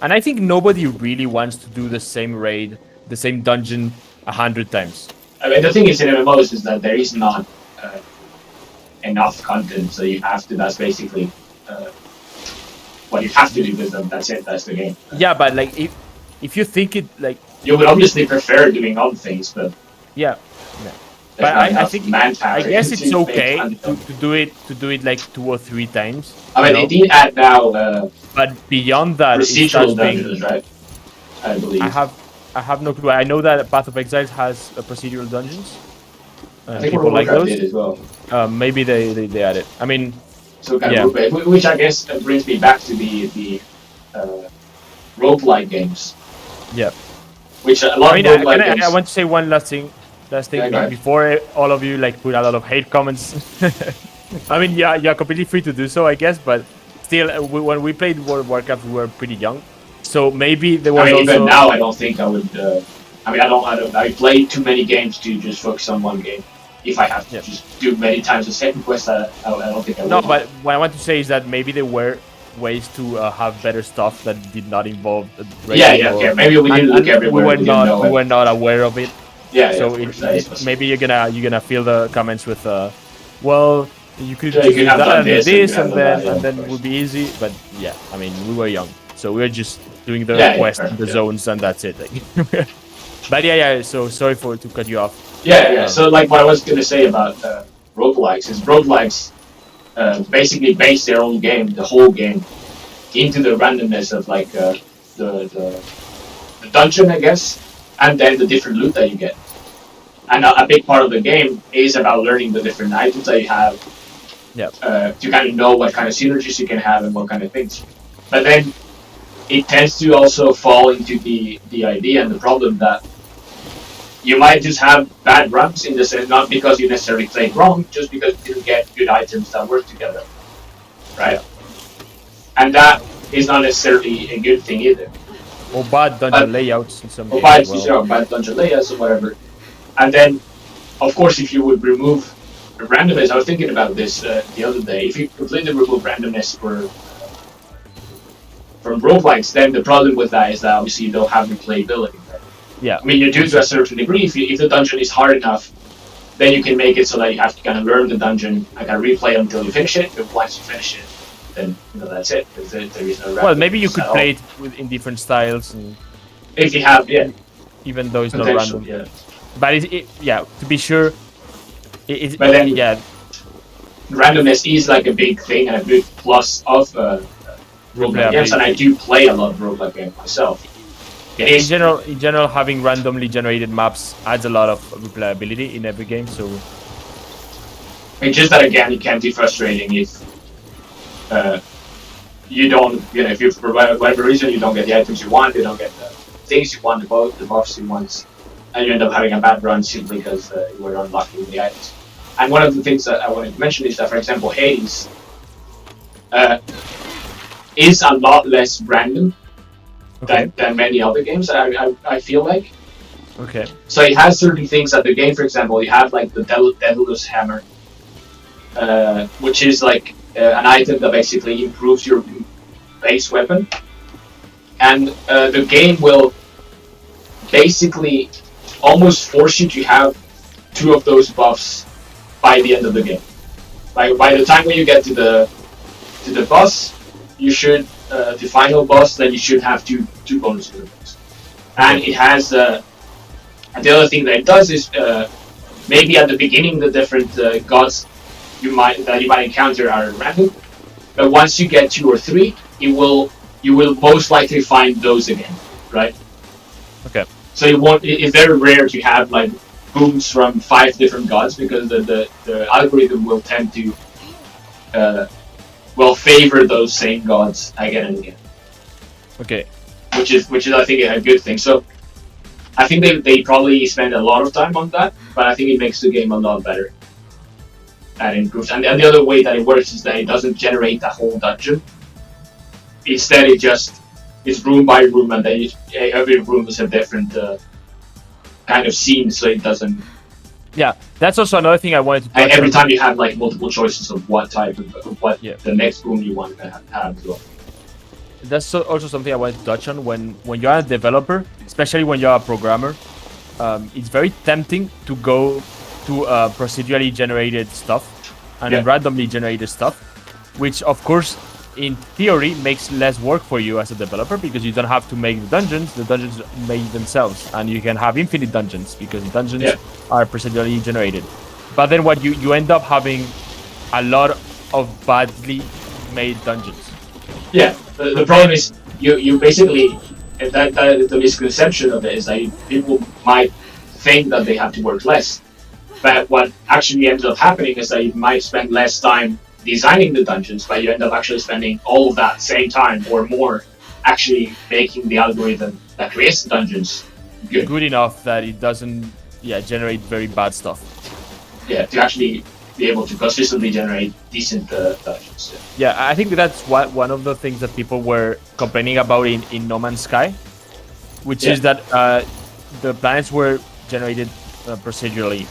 And I think nobody really wants to do the same raid, the same dungeon 100 times. I mean, the thing is in MMOs is that there is not enough content, so you have to. That's basically what you have to do with them. That's it. That's the game. Yeah, but like if you think it like you would obviously prefer doing other things, but yeah. But I think manpower. I guess it's to okay make to do it like 2 or 3 times. I mean, they did add now but beyond that, it procedural starts dungeons, being, right? I believe. I have no clue. I know that Path of Exiles has procedural dungeons. I think people like Warcraft those. did as well. Maybe they add it. I mean, So kind of which I guess brings me back to the roguelike games. Yeah. Which a lot of roguelike games. I want to say one last thing before all of you like put a lot of hate comments. I mean, yeah, you're completely free to do so, I guess, but still, when we played World of Warcraft, we were pretty young, so maybe there was. I mean, also... even now, I don't think I would. I play too many games to just focus on one game. If I have to just do many times the same quest, I don't think I would. No, but what I want to say is that maybe there were ways to have better stuff that did not involve. Okay. Maybe we didn't look everywhere. We were not aware of it. So maybe you're gonna feel the comments with, well, you could do that and this, and then it would be easy. But yeah, I mean, we were young, so we were just doing the quest in the zones, and that's it. But yeah. So sorry to cut you off. Yeah. So like what I was gonna say about roguelikes is roguelikes basically base their own game, the whole game, into the randomness of like the dungeon, I guess, and then the different loot that you get. And a big part of the game is about learning the different items that you have. To kind of know what kind of synergies you can have and what kind of things. But then it tends to also fall into the idea and the problem that you might just have bad runs in the sense, not because you necessarily played wrong, just because you didn't get good items that work together, right? And that is not necessarily a good thing either. Or bad dungeon layouts in some games. Bad dungeon layouts or whatever. And then, of course, if you would remove randomness, I was thinking about this the other day. If you completely remove randomness from roguelikes, then the problem with that is that obviously you don't have replayability. Right? Yeah. I mean, you do to a certain degree. If the dungeon is hard enough, then you can make it so that you have to kind of learn the dungeon and kind of replay until you finish it. But once you finish it, then that's it. There is no. Well, maybe you could play it in different styles, and if you have, even though it's not random. Yeah. But to be sure, but then randomness is like a big thing and a big plus of roguelike games, and I do play a lot of roguelike games myself. In general, having randomly generated maps adds a lot of replayability in every game. So it's just that again, it can be frustrating if you don't, if you for whatever reason you don't get the items you want, you don't get the things you want, the buffs you want. And you end up having a bad run simply because you were unlucky with the items. And one of the things that I wanted to mention is that, for example, Hades is a lot less random than many other games, I feel like. Okay. So it has certain things that the game, for example, you have like the Daedalus Hammer, which is like an item that basically improves your base weapon. And the game will basically almost force you to have 2 of those buffs by the end of the game. By the time when you get to the boss, you should the final boss, then you should have two bonus abilities. And it has and the other thing that it does is maybe at the beginning the different gods you might encounter are random, but once you get 2 or 3, you will most likely find those again, right? Okay. So it's very rare to have like booms from 5 different gods because the algorithm will tend to favor those same gods again and again. Okay. Which is I think a good thing. So I think they probably spend a lot of time on that, but I think it makes the game a lot better and improves. And the other way that it works is that it doesn't generate a whole dungeon. Instead, it just it's room by room, and then every room is a different kind of scene, so it doesn't. Yeah, that's also another thing I wanted to touch Every on. time you have like multiple choices of what type of what Yeah. the next room you want to have as well. That's also something I wanted to touch on. When you're a developer, especially when you're a programmer, it's very tempting to go to procedurally generated stuff and randomly generated stuff, which of course in theory makes less work for you as a developer because you don't have to make the dungeons make themselves, and you can have infinite dungeons because the dungeons are procedurally generated. But then what you end up having a lot of badly made dungeons. Yeah, the problem is you basically that the misconception of it is that people might think that they have to work less, but what actually ends up happening is that you might spend less time designing the dungeons, but you end up actually spending all of that same time or more actually making the algorithm that creates the dungeons good enough that it doesn't generate very bad stuff. Yeah, to actually be able to consistently generate decent dungeons. Yeah, I think that's one of the things that people were complaining about in No Man's Sky, which is that the planets were generated procedurally,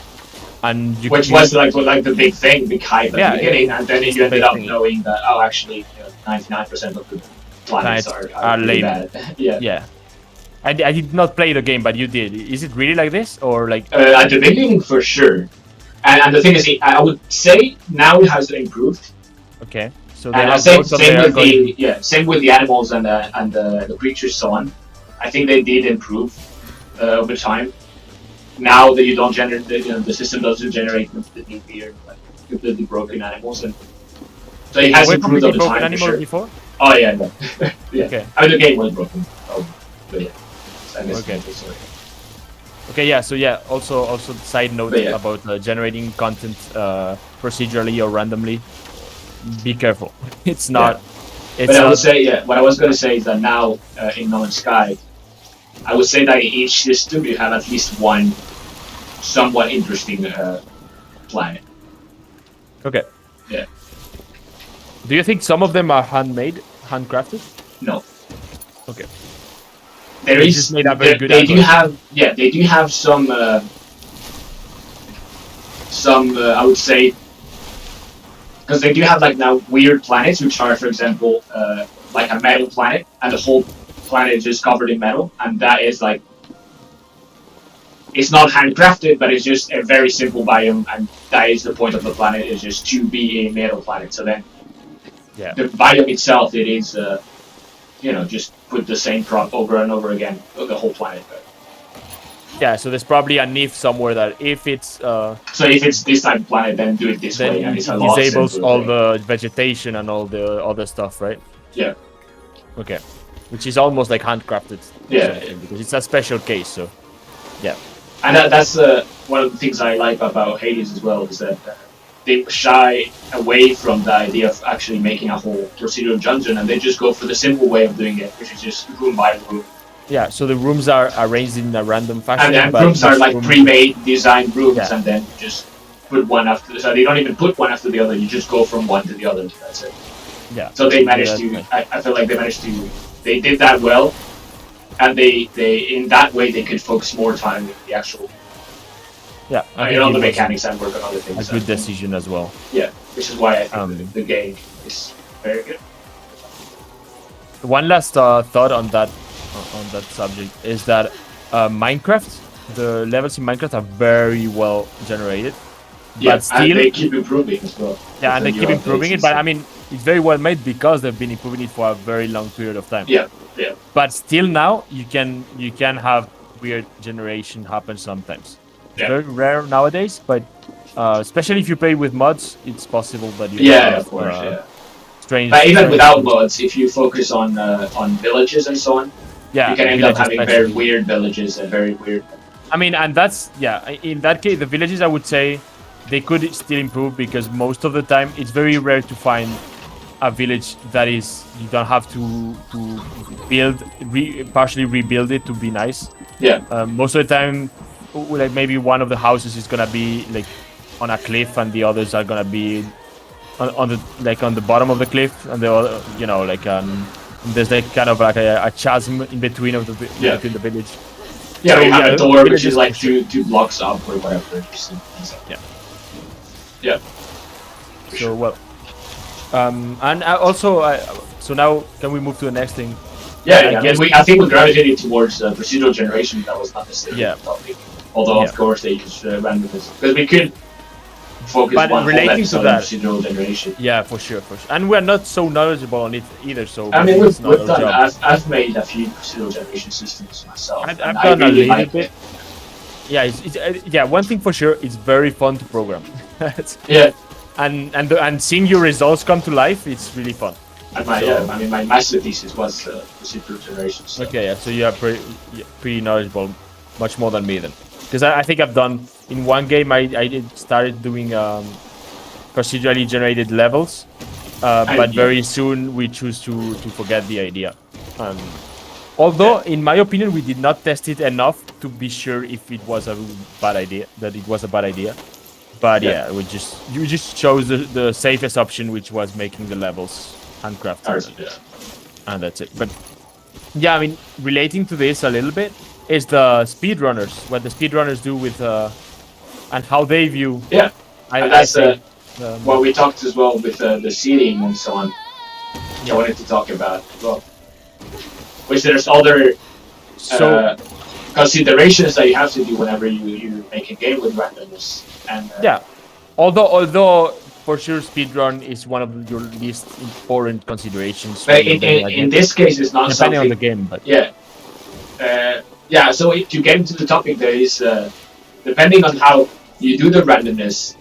and which was like the big thing, big hype at the beginning, and then you ended up knowing that actually 99% of the planets are lame. Bad. Yeah. I did not play the game, but you did. Is it really like this, or like? At the beginning, for sure. And the thing is, I would say now it has improved. Okay. So same with the animals and the creatures, so on. I think they did improve over time. Now that you don't generate, the system doesn't generate completely weird, like completely broken animals, and so it has improved over time. Animals for sure. Before? Oh yeah, no. Yeah. Okay. I mean, the game was broken. Oh, but yeah. Okay. Okay, yeah. So yeah, also side note about generating content procedurally or randomly. Be careful. It's not. Yeah. But I would say, what I was going to say is that now in No Man's Sky, I would say that in each system you have at least one somewhat interesting planet. Okay. Yeah. Do you think some of them are handcrafted? No. Okay. There is. Just made a very good. They do have some. I would say. Because they do have like now weird planets, which are, for example, like a metal planet, and the whole planet is just covered in metal, and that is like, it's not handcrafted, but it's just a very simple biome, and that is the point of the planet, is just to be a metal planet. So then, the biome itself, it is, just put the same prop over and over again, the whole planet. Yeah, so there's probably a if somewhere that if it's so if it's this type of planet, then do it this way, and it's a lot disables all the vegetation and all the other stuff, right? Yeah. Okay. Which is almost like handcrafted. Yeah. Because it's a special case, so yeah. And that's one of the things I like about Hades as well, is that they shy away from the idea of actually making a whole procedural dungeon, and they just go for the simple way of doing it, which is just room by room. Yeah, so the rooms are arranged in a random fashion. And rooms are like pre-made, designed rooms, and then just put one after. So they don't even put one after the other. You just go from one to the other. That's it. Yeah. So they managed to. I feel like they managed to. They did that well, and they in that way they could focus more time on the actual. Yeah. On the mechanics and work on other things. A good decision as well. Yeah, which is why I think the game is very good. One last thought on that subject is that Minecraft, the levels in Minecraft are very well generated. Yeah, but still, and they keep improving as well. Yeah, and they keep improving it, but I mean, it's very well made because they've been improving it for a very long period of time. Yeah. But still now, you can have weird generation happen sometimes. It's very rare nowadays, but especially if you play with mods, it's possible that you have, of course, strange. But even without mods, if you focus on villages and so on, you can end up having very weird villages and very weird. I mean, and that's in that case, the villages, I would say, they could still improve because most of the time it's very rare to find a village that is you don't have to build partially rebuild it to be nice. Yeah. Most of the time, like maybe one of the houses is gonna be like on a cliff and the others are gonna be on the bottom of the cliff, and the other, There's like kind of like a chasm in between of the Yeah. between the village. Yeah, So, you have yeah, a door which villages is like for sure. two blocks up or whatever. Just Yeah. Yeah. So sure. well, and also, so now can we move to the next thing? Yeah, I I guess. mean, I think we gravitated towards procedural generation. That was not necessarily Yeah. the topic, although Yeah. of course they use randomness because we could focus But one whole relating to episode on that, procedural generation. yeah, for sure, for sure. And we're not so knowledgeable on it either, so I mean, maybe it's not we've our done. job. I've made a few procedural generation systems myself, and I've I done a really little like bit. it. Yeah, yeah. One thing for sure, it's very fun to program. Yeah, and seeing your results come to life, it's really fun. and my So- I mean, my master thesis was procedural generation. So. Okay, yeah. So you are pretty knowledgeable, much more than me then. Because I think I've done in one game. Started doing procedurally generated levels, but yeah. very soon we choose to forget the idea. Although, in my opinion, we did not test it enough to be sure if it was a bad idea. That it was a bad idea. But yeah, you just chose the safest option, which was making the levels handcrafted, and that's it. But yeah, I mean, relating to this a little bit is the speedrunners, what the speedrunners do with and how they view. Yeah, and I that's think, what we talked as well with the seeding and so on. Which I wanted to talk about as well. Which there's other considerations that you have to do whenever you make a game with randomness. And yeah, although for sure speedrun is one of your least important considerations. But in this case, it's not depending something on the game, but yeah, yeah. So to get into the topic, there is depending on how you do the randomness.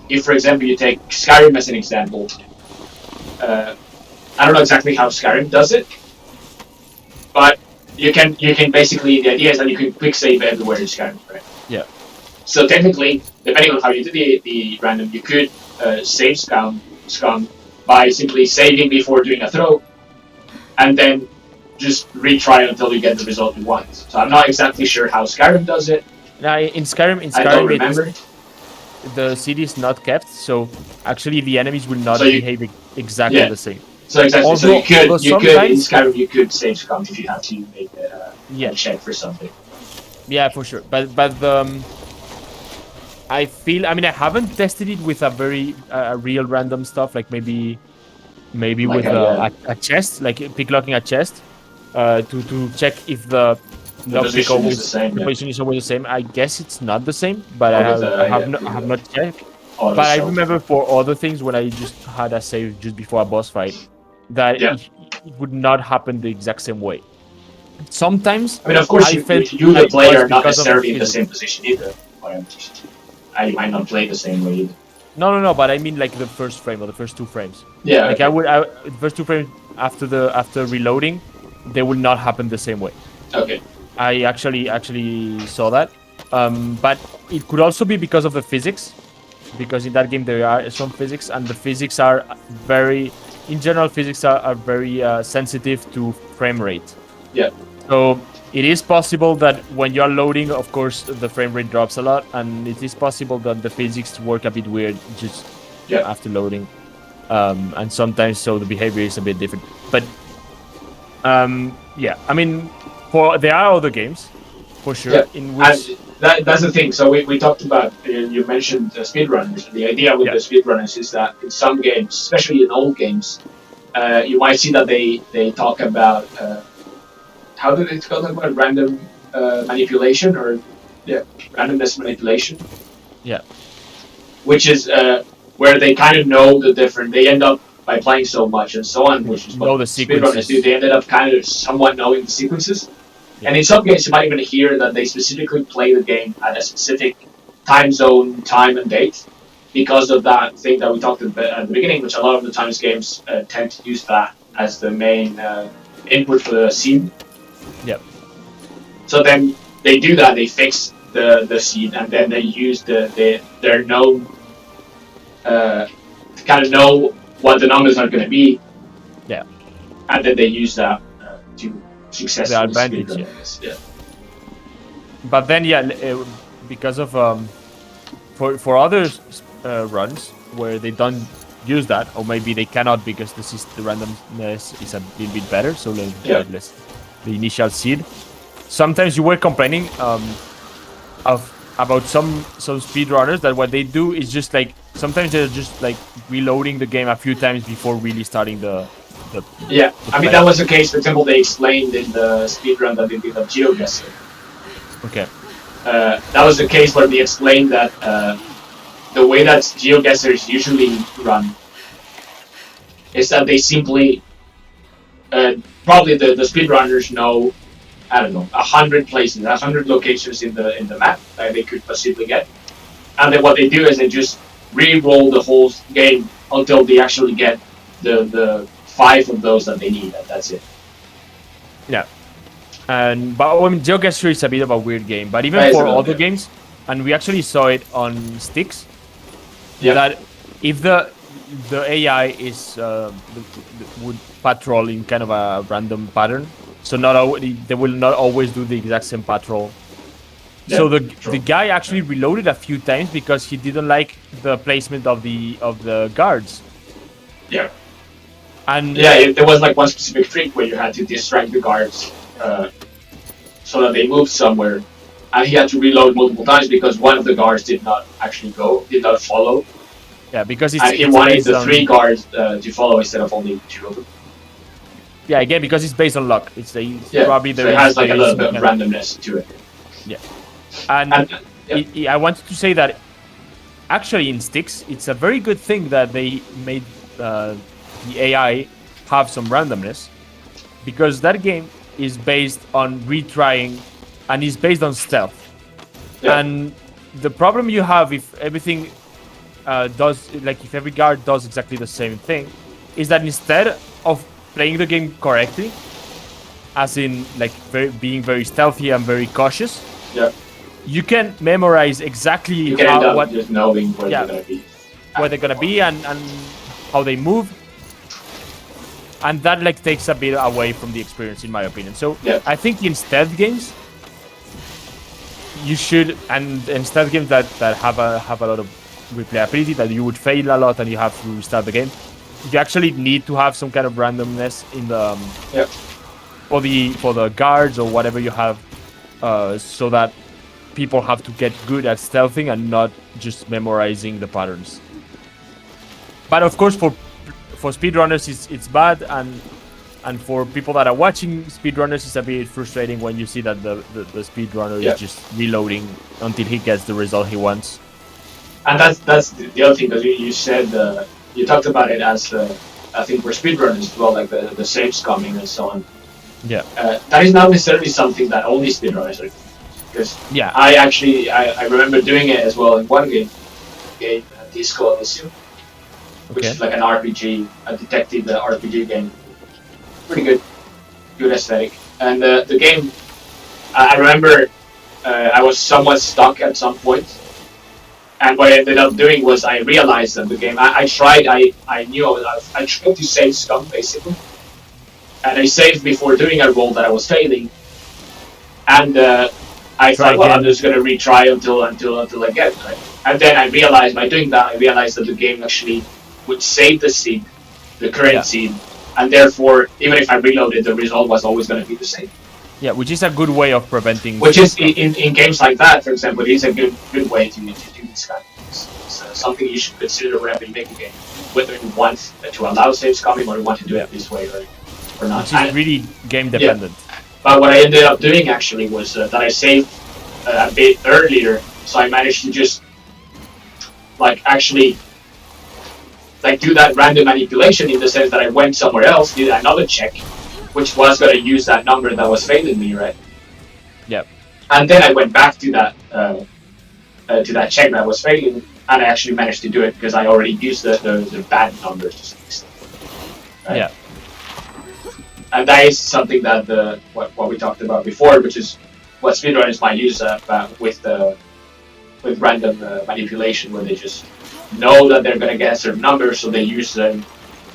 If, for example, you take Skyrim as an example, I don't know exactly how Skyrim does it, but you can basically, the idea is that you can quick save everywhere in Skyrim, right? Yeah. So technically, depending on how you do the random, you could save scum by simply saving before doing a throw, and then just retry until you get the result you want. So I'm not exactly sure how Skyrim does it. Now in Skyrim, I don't remember. The city is not kept, so actually the enemies will not So you- behave exactly Yeah. the same. So exactly. So you could in sometimes- Skyrim you could save scum if you have to make Yeah. a check for something. Yeah, for sure. But I feel. I mean, I haven't tested it with a very real random stuff, like maybe Like with a chest, like picklocking a chest, to check if the lockpick position is always the same, the yeah. position is always the same. I guess it's not the same, but Or I with, have not checked. Auto But I shelf. remember for other things when I just had a save just before a boss fight, that Yeah. it would not happen the exact same way. Sometimes I mean, of course, I you felt the like it player, was are not because of necessarily in the physics. same position either. I might not play the same way either. No, but I mean like the first frame or the first 2 frames. Yeah. Like okay. the first 2 frames after reloading, they will not happen the same way. Okay. I actually saw that, but it could also be because of the physics, because in that game there are some physics, and the physics are very, in general, physics are very sensitive to frame rate. Yeah. So it is possible that when you're loading, of course, the frame rate drops a lot, and it is possible that the physics work a bit weird just after loading, and sometimes so the behavior is a bit different. But yeah, I mean, there are other games, for sure, in which that's the thing. So we talked about you mentioned speedrunners. The idea with the speedrunners is that in some games, especially in old games, you might see that they talk about how do they talk about random manipulation or randomness manipulation. Yeah. Which is where they kind of know the different. They end up by playing so much and so on, which is what the speedrunners do. They ended up kind of somewhat knowing the sequences. Yeah. And in some games, you might even hear that they specifically play the game at a specific time zone, time, and date because of that thing that we talked about at the beginning, which a lot of the times games tend to use that as the main input for the scene. Yep. So then they do that, they fix the scene, and then they use their known to kind of know what the numbers are going to be. Yeah. And then they use that to successfully the advantage. Yeah. But then, because of for other runs where they don't use that, or maybe they cannot because the randomness is a little bit better. So let's the initial seed. Sometimes you were complaining about some speedrunners that what they do is just like sometimes they're just like reloading the game a few times before really starting the Yeah, the I mean play. that was the case. For example, they explained in the speedrun that they did of GeoGuessr. Okay. That was the case where they explained that the way that GeoGuessrs usually run is that they simply probably the speedrunners know, I don't know, 100 places, 100 locations in the map that they could possibly get, and then what they do is they just re-roll the whole game until they actually get the 5 of those that they need, and that's it. Yeah. But I mean, GeoGuessr is a bit of a weird game, but even That is for a little other bit. games, and we actually saw it on Sticks, Yeah. that if the AI is would patrol in kind of a random pattern, so they will not always do the exact same patrol. Yeah, So the true. guy actually reloaded a few times because he didn't like the placement of the guards. Yeah. And Yeah, there was like one specific trick where you had to distract the guards so that they moved somewhere, and he had to reload multiple times because one of the guards did not follow, yeah, because and he it's wanted based the 3 on guards to follow instead of only 2 of them. yeah, again, because it's based on luck. It's Yeah, probably so it has like a there is little some bit of kind of randomness to it. yeah. And And I wanted to say that actually in Sticks, it's a very good thing that they made the AI have some randomness because that game is based on retrying and is based on stealth. yeah, And the problem you have if everything if every guard does exactly the same thing, is that instead of playing the game correctly, as in like being very stealthy and very cautious, yeah, you can memorize exactly you can end up what just knowing where yeah they're gonna be. where they're gonna be and how they move, and that like takes a bit away from the experience in my opinion. So Yeah. I think in stealth games you should, and in stealth games that have a lot of replayability, that you would fail a lot and you have to restart the game, you actually need to have some kind of randomness in the Yeah. for the guards or whatever you have, so that people have to get good at stealthing and not just memorizing the patterns. But of course, for speedrunners, it's bad, and for people that are watching speedrunners, it's a bit frustrating when you see that the speedrunner Yeah. is just reloading until he gets the result he wants. And that's the other thing, because you said you talked about it as I think for speedrunners as well, like the saves coming and so on. Yeah. That is not necessarily something that only speedrunners are, because Yeah. I remember doing it as well in one game Disco Elysium, which is like an RPG, a detective RPG game. Pretty good aesthetic. And the game, I remember I was somewhat stuck at some point. And what I ended up doing was I realized that the game, I tried to save scum basically. And I saved before doing a roll that I was failing. And I thought, well, I'm just going to retry until I get it. Right? And then I realized by doing that, that the game actually would save the seed, the current seed. And therefore, even if I reloaded, the result was always going to be the same. Yeah, which is a good way of preventing. Which is in games like that, for example, it is a good way to do this kind of things. It's something you should consider whenever you make a game, whether you want to allow saves coming or you want to do it this way or not. Which is really game dependent. Yeah. But what I ended up doing actually was that I saved a bit earlier, so I managed to just actually do that random manipulation in the sense that I went somewhere else, did another check, which was going to use that number that was failing me, right? Yeah. And then I went back to that check that was failing, and I actually managed to do it because I already used the bad numbers to some extent. Right? Yeah. And that is something that what we talked about before, which is what speedrunners might use with random manipulation, where they just know that they're going to get a certain number, so they use them,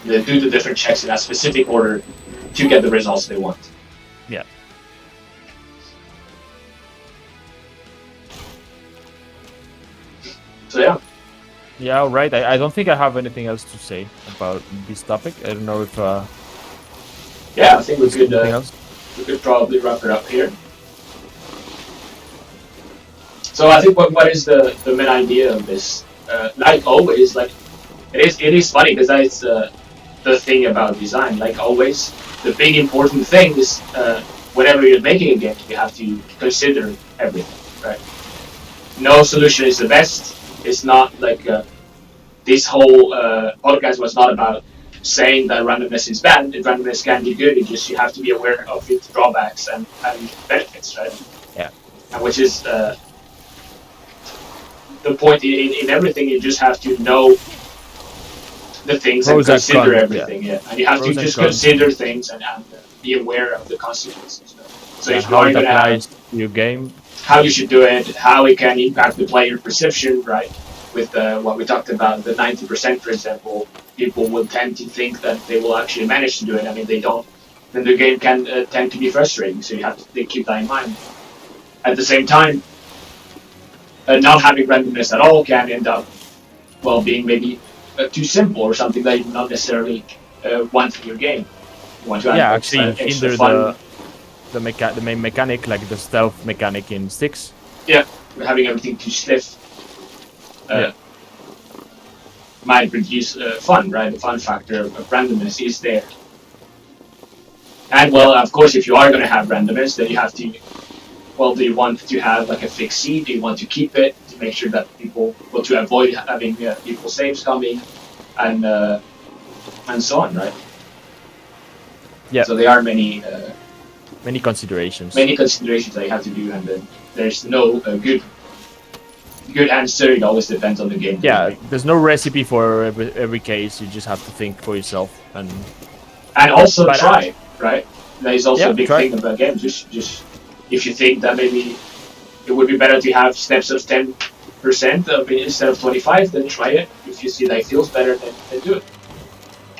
they do the different checks in a specific order to get the results they want. Yeah. So yeah. Yeah, all right. I don't think I have anything else to say about this topic. I don't know if Yeah, I think there's anything else. we could probably wrap it up here. So I think what is the main idea of this? Like always, like it is funny because that's the thing about design. Like always, the big important thing is whenever you're making a game, you have to consider everything, right? No solution is the best. It's not like this whole podcast was not about saying that randomness is bad. That randomness can be good. It just you have to be aware of its drawbacks and benefits, right? Yeah. And which is the point in everything. You just have to know the things and Pros and consider cons. Yeah. everything. Yeah, and you have to Pros and just cons. consider things and be aware of the consequences. So Yeah. if you How are it going to have applies to your game. how you should do it, how it can impact the player perception, right? With what we talked about, the 90%, for example, people will tend to think that they will actually manage to do it. I mean, they don't. Then the game can tend to be frustrating. So you have to keep that in mind. At the same time, not having randomness at all can end up, well, being maybe too simple or something that you not necessarily want in your game. You want to add Yeah, actually extra hinder fun. the main mechanic, like the stealth mechanic in Sticks. Yeah, having everything too stiff Yeah. might reduce fun, right? The fun factor of randomness is there. And well, Yeah. of course, if you are going to have randomness, then you have to. Well, do you want to have like a fixed seed? Do you want to keep it to make sure that people, well, to avoid having people saves coming, and so on, right? Yeah. So there are Many considerations. many considerations that you have to do, and then there's no good answer. It always depends on the game. Yeah, there's no recipe for every case. You just have to think for yourself and also but, try, right? That is also yeah, a big try. thing about games. Just if you think that maybe it would be better to have steps of 10% instead of 25, then try it. If you see that it feels better, then do it.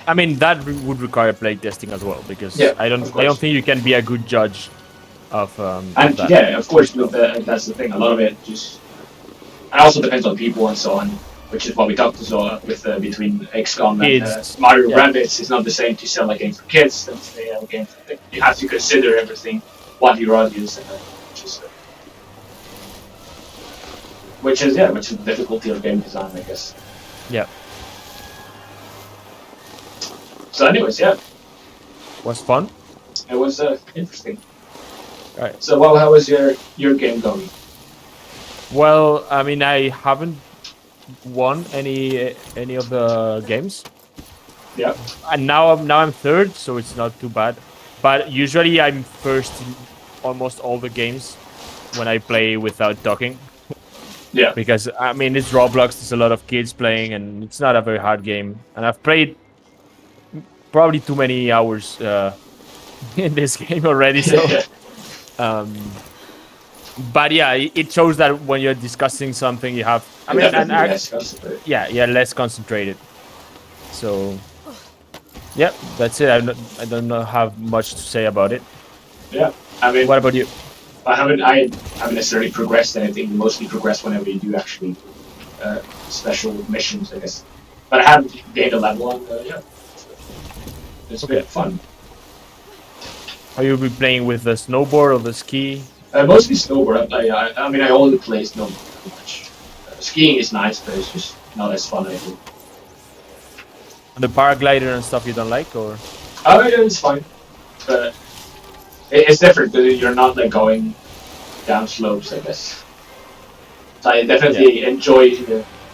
I mean, that would require playtesting as well because Yeah, I of don't course. think you can be a good judge of And that. yeah, of course, So, that's the thing. A lot of it just and also depends on people and so on, which is what we talked about with between XCOM and kids. Mario Yeah. Rabbids. It's not the same to sell a game for kids than to sell a game for you have to consider everything, what your audience, and which is the difficulty of game design, I guess. Yeah. So, anyways, yeah, Was fun. it was interesting. All right. So, well, how was your game going? Well, I mean, I haven't won any of the games, Yeah, and now I'm third, so it's not too bad. But usually I'm first in almost all the games when I play without talking. yeah, Because I mean it's Roblox. There's a lot of kids playing, and it's not a very hard game. And I've played probably too many hours in this game already. So, um, but yeah, it shows that when you're discussing something, you have. I mean, and definitely less concentrated. yeah, you're less concentrated. So, yeah, that's it. I don't know have much to say about it. Yeah, I mean, What about you? I haven't necessarily progressed anything. Mostly progressed whenever you do actually special missions, I guess. But I haven't gained a level on. Yeah, it's Okay. been fun. Are you be playing with the snowboard or the ski? Mostly snowboard. I mean, I only play snowboard pretty much. Skiing is nice, but it's just not as fun. I think. And the paraglider and stuff you don't like, or? Oh, yeah, it's fine. But it's different because you're not like going down slopes, I guess. So I definitely enjoy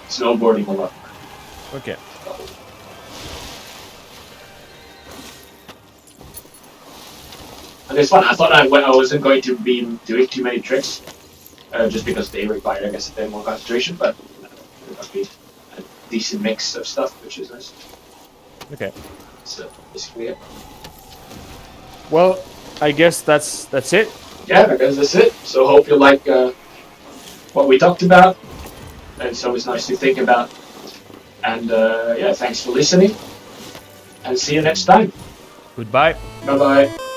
snowboarding a lot more. Okay. And it's fun. I thought I wasn't going to be doing too many tricks, just because they require, I guess, a bit more concentration. But it must be a decent mix of stuff, which is nice. Okay. So basically it. Well, I guess that's it. Yeah, I guess that's it. So hope you like what we talked about. And it's always nice to think about. And yeah, thanks for listening. And see you next time. Goodbye. Bye bye.